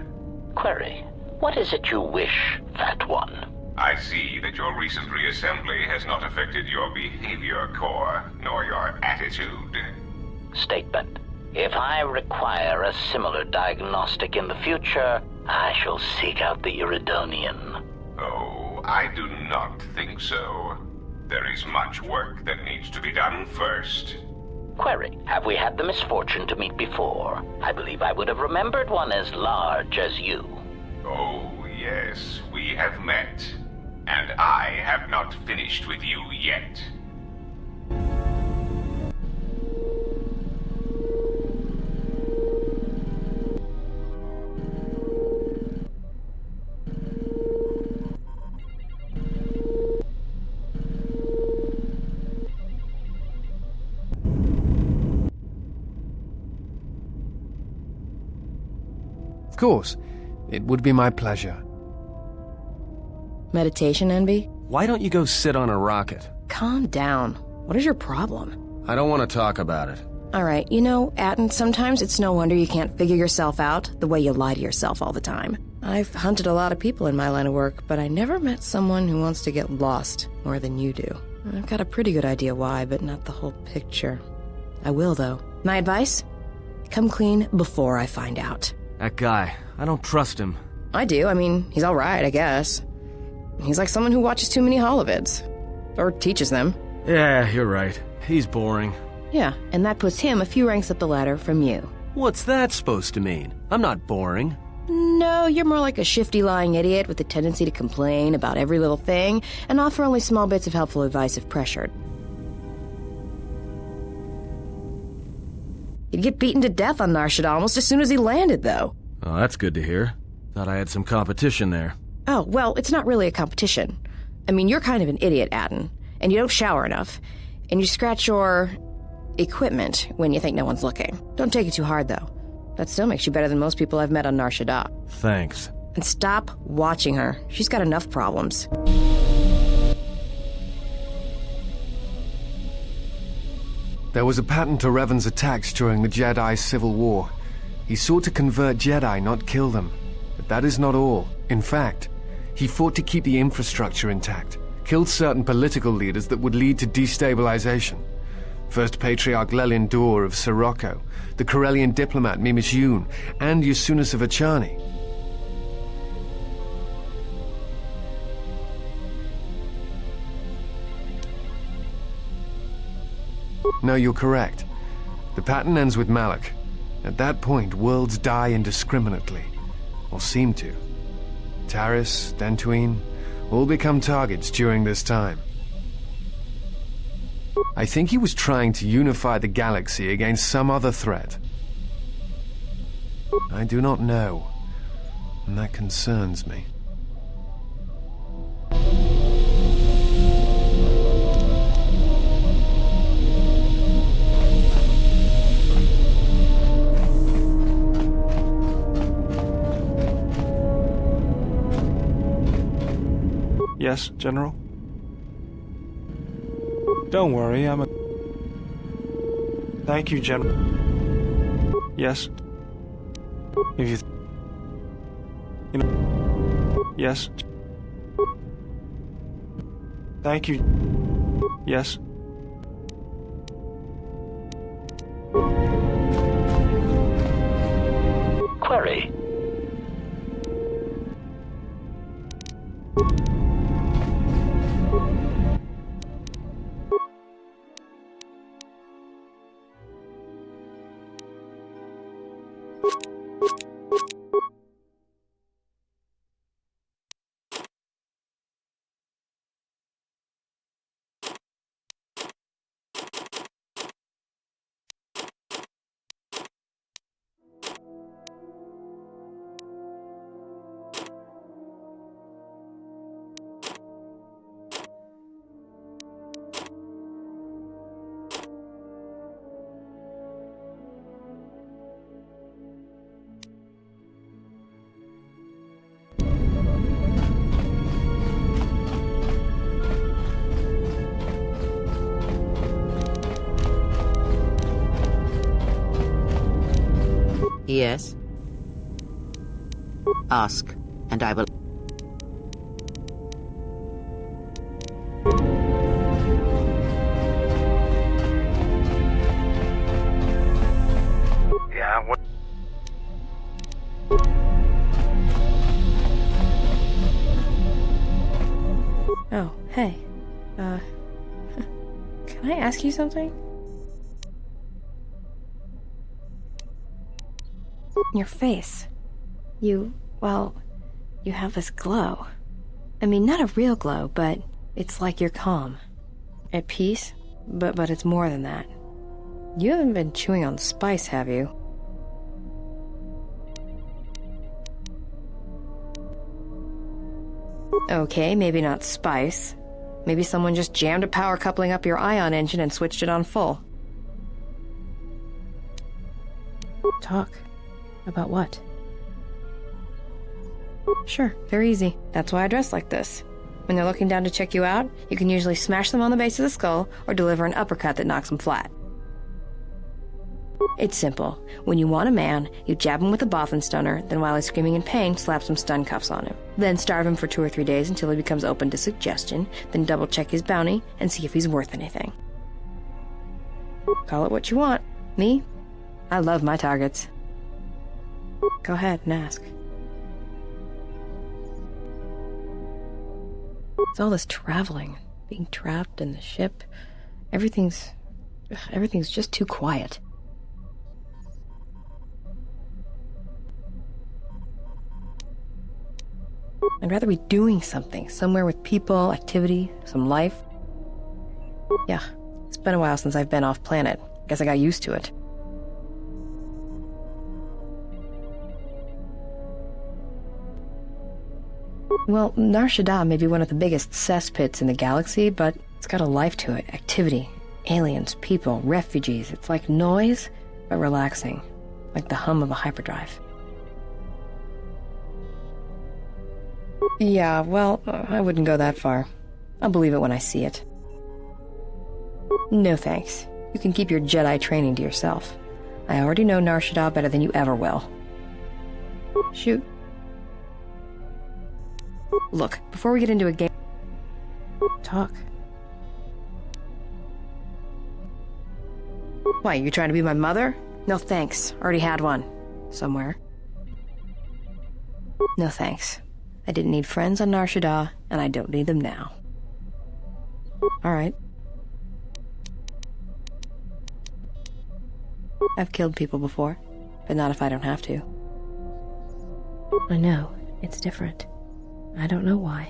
Query, what is it you wish, Fat One? I see that your recent reassembly has not affected your behavior core, nor your attitude. Statement. If I require a similar diagnostic in the future, I shall seek out the Iridonian. Oh, I do not think so. There is much work that needs to be done first. Query, have we had the misfortune to meet before? I believe I would have remembered one as large as you. Oh, yes, we have met. And I have not finished with you yet. Of course. It would be my pleasure. Meditation envy? Why don't you go sit on a rocket? Calm down. What is your problem? I don't want to talk about it. Alright, you know, Atten, sometimes it's no wonder you can't figure yourself out the way you lie to yourself all the time. I've hunted a lot of people in my line of work, but I never met someone who wants to get lost more than you do. I've got a pretty good idea why, but not the whole picture. I will, though. My advice? Come clean before I find out. That guy, I don't trust him. I do. I mean, he's alright, I guess. He's like someone who watches too many holovids. Or teaches them. Yeah, you're right. He's boring. Yeah, and that puts him a few ranks up the ladder from you. What's that supposed to mean? I'm not boring. No, you're more like a shifty, lying idiot with a tendency to complain about every little thing and offer only small bits of helpful advice if pressured. He'd get beaten to death on Nar Shaddaa almost as soon as he landed, though. Oh, that's good to hear. Thought I had some competition there. Oh, well, it's not really a competition. I mean, you're kind of an idiot, Atten, and you don't shower enough, and you scratch your equipment when you think no one's looking. Don't take it too hard, though. That still makes you better than most people I've met on Nar Shaddaa. Thanks. And stop watching her. She's got enough problems. There was a pattern to Revan's attacks during the Jedi Civil War. He sought to convert Jedi, not kill them. But that is not all. In fact, he fought to keep the infrastructure intact, killed certain political leaders that would lead to destabilization. First Patriarch Lelin Dur of Sirocco, the Corellian diplomat Mimas Yun, and Yusunas of Achani. No, you're correct. The pattern ends with Malak. At that point, worlds die indiscriminately. Or seem to. Taris, Dantooine, all become targets during this time. I think he was trying to unify the galaxy against some other threat. I do not know, and that concerns me. Yes, General? Don't worry, I'm a... Thank you, General. Yes? If you... You know... Yes? Thank you. Yes? Query. Yes? Ask, and I will... Yeah, what... Oh, hey. Can I ask you something? Your face. Well, you have this glow. I mean, not a real glow, but it's like you're calm. At peace, but it's more than that. You haven't been chewing on spice, have you? Okay, maybe not spice. Maybe someone just jammed a power coupling up your ion engine and switched it on full. Talk. About what? Sure, very easy. That's why I dress like this. When they're looking down to check you out, you can usually smash them on the base of the skull or deliver an uppercut that knocks them flat. It's simple. When you want a man, you jab him with a Bothan stunner, then while he's screaming in pain, slap some stun cuffs on him. Then starve him for 2 or 3 days until he becomes open to suggestion, then double check his bounty and see if he's worth anything. Call it what you want. Me? I love my targets. Go ahead and ask. It's all this traveling, being trapped in the ship. Everything's just too quiet. I'd rather be doing something, somewhere with people, activity, some life. Yeah, it's been a while since I've been off planet. Guess I got used to it. Well, Nar Shaddaa may be one of the biggest cesspits in the galaxy, but it's got a life to it. Activity, aliens, people, refugees. It's like noise, but relaxing. Like the hum of a hyperdrive. Yeah, well, I wouldn't go that far. I'll believe it when I see it. No thanks. You can keep your Jedi training to yourself. I already know Nar Shaddaa better than you ever will. Shoot. Look, before we get into a game... Talk. Why, you trying to be my mother? No thanks. Already had one. Somewhere. No thanks. I didn't need friends on Nar Shaddaa, and I don't need them now. Alright. I've killed people before, but not if I don't have to. I know, it's different. I don't know why.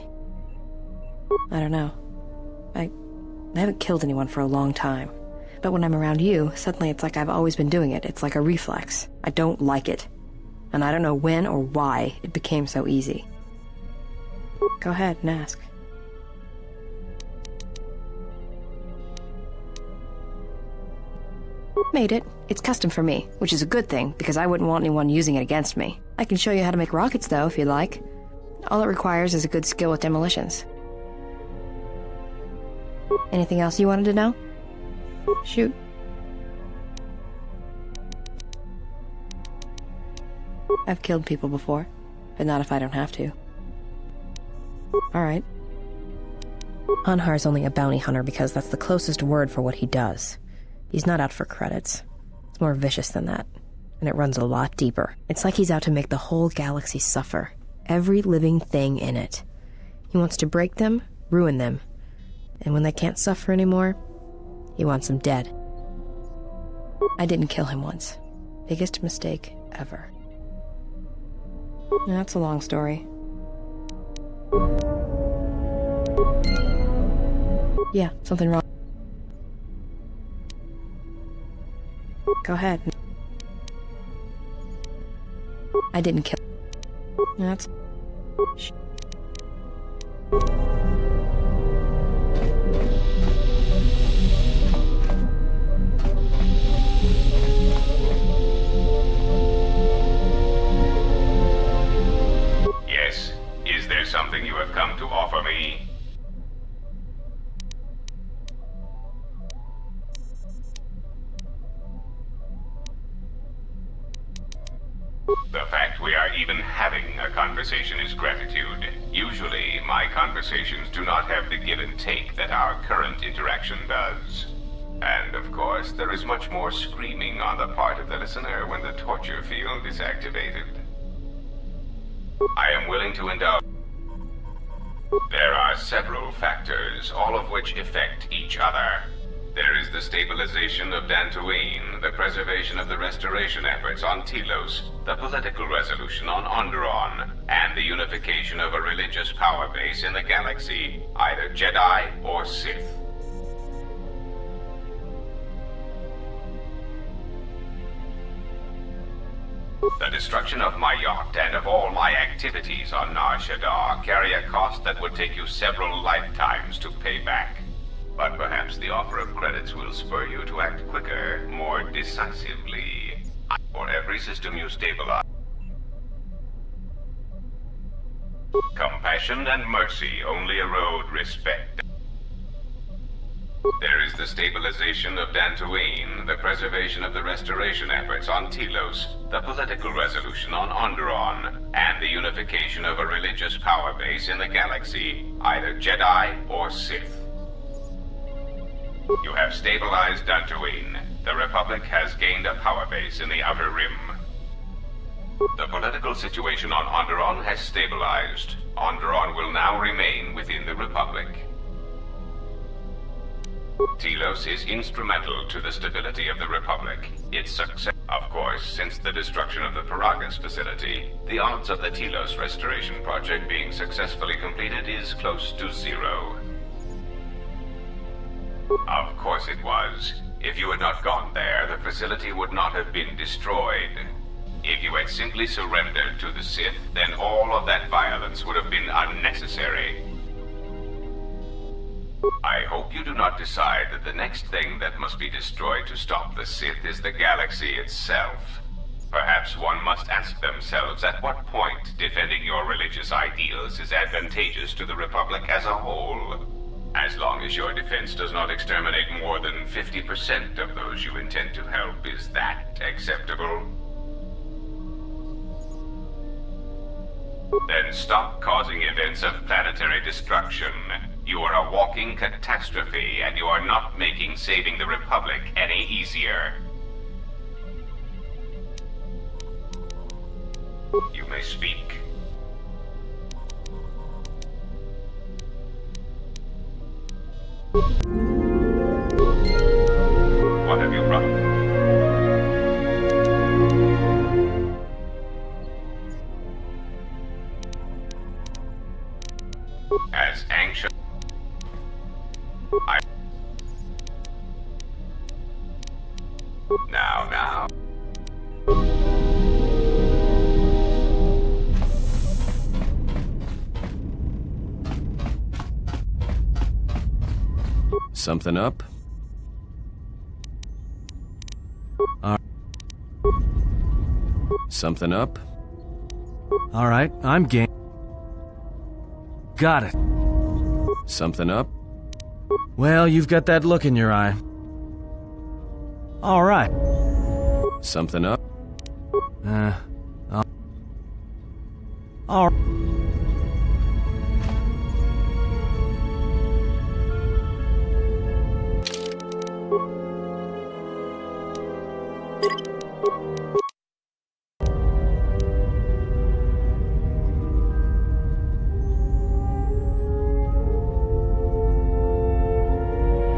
I don't know. I haven't killed anyone for a long time. But when I'm around you, suddenly it's like I've always been doing it. It's like a reflex. I don't like it. And I don't know when or why it became so easy. Go ahead and ask. Made it. It's custom for me, which is a good thing, because I wouldn't want anyone using it against me. I can show you how to make rockets, though, if you'd like. All it requires is a good skill with demolitions. Anything else you wanted to know? Shoot. I've killed people before, but not if I don't have to. Alright. Anhar's only a bounty hunter because that's the closest word for what he does. He's not out for credits. It's more vicious than that, and it runs a lot deeper. It's like he's out to make the whole galaxy suffer. Every living thing in it. He wants to break them, ruin them. And when they can't suffer anymore, he wants them dead. I didn't kill him once. Biggest mistake ever. That's a long story. Yeah, something wrong. Go ahead. I didn't kill. That's... Yes. Is there something you have come to offer me? The fact we are even having a conversation is gratitude. Usually, my conversations do not have the give and take that our current interaction does. And of course, there is much more screaming on the part of the listener when the torture field is activated. I am willing to indulge. There are several factors, all of which affect each other. There is the stabilization of Dantooine, the preservation of the restoration efforts on Telos, the political resolution on Onderon, and the unification of a religious power base in the galaxy, either Jedi or Sith. The destruction of my yacht and of all my activities on Nar Shaddaa carry a cost that would take you several lifetimes to pay back. But perhaps the offer of credits will spur you to act quicker, more decisively. For every system you stabilize, compassion and mercy only erode respect. There is the stabilization of Dantooine, the preservation of the restoration efforts on Telos, the political resolution on Onderon, and the unification of a religious power base in the galaxy, either Jedi or Sith. You have stabilized Dantooine. The Republic has gained a power base in the Outer Rim. The political situation on Onderon has stabilized. Onderon will now remain within the Republic. Telos is instrumental to the stability of the Republic. Its success, of course, since the destruction of the Paragas facility, the odds of the Telos restoration project being successfully completed is close to zero. Of course it was. If you had not gone there, the facility would not have been destroyed. If you had simply surrendered to the Sith, then all of that violence would have been unnecessary. I hope you do not decide that the next thing that must be destroyed to stop the Sith is the galaxy itself. Perhaps one must ask themselves at what point defending your religious ideals is advantageous to the Republic as a whole. As long as your defense does not exterminate more than 50% of those you intend to help, is that acceptable? Then stop causing events of planetary destruction. You are a walking catastrophe, and you are not making saving the Republic any easier. You may speak. What have you brought? As anxious... Now. Something up? Something up? Alright, I'm game. Got it. Something up? Well, you've got that look in your eye. Alright. Something up? Alright.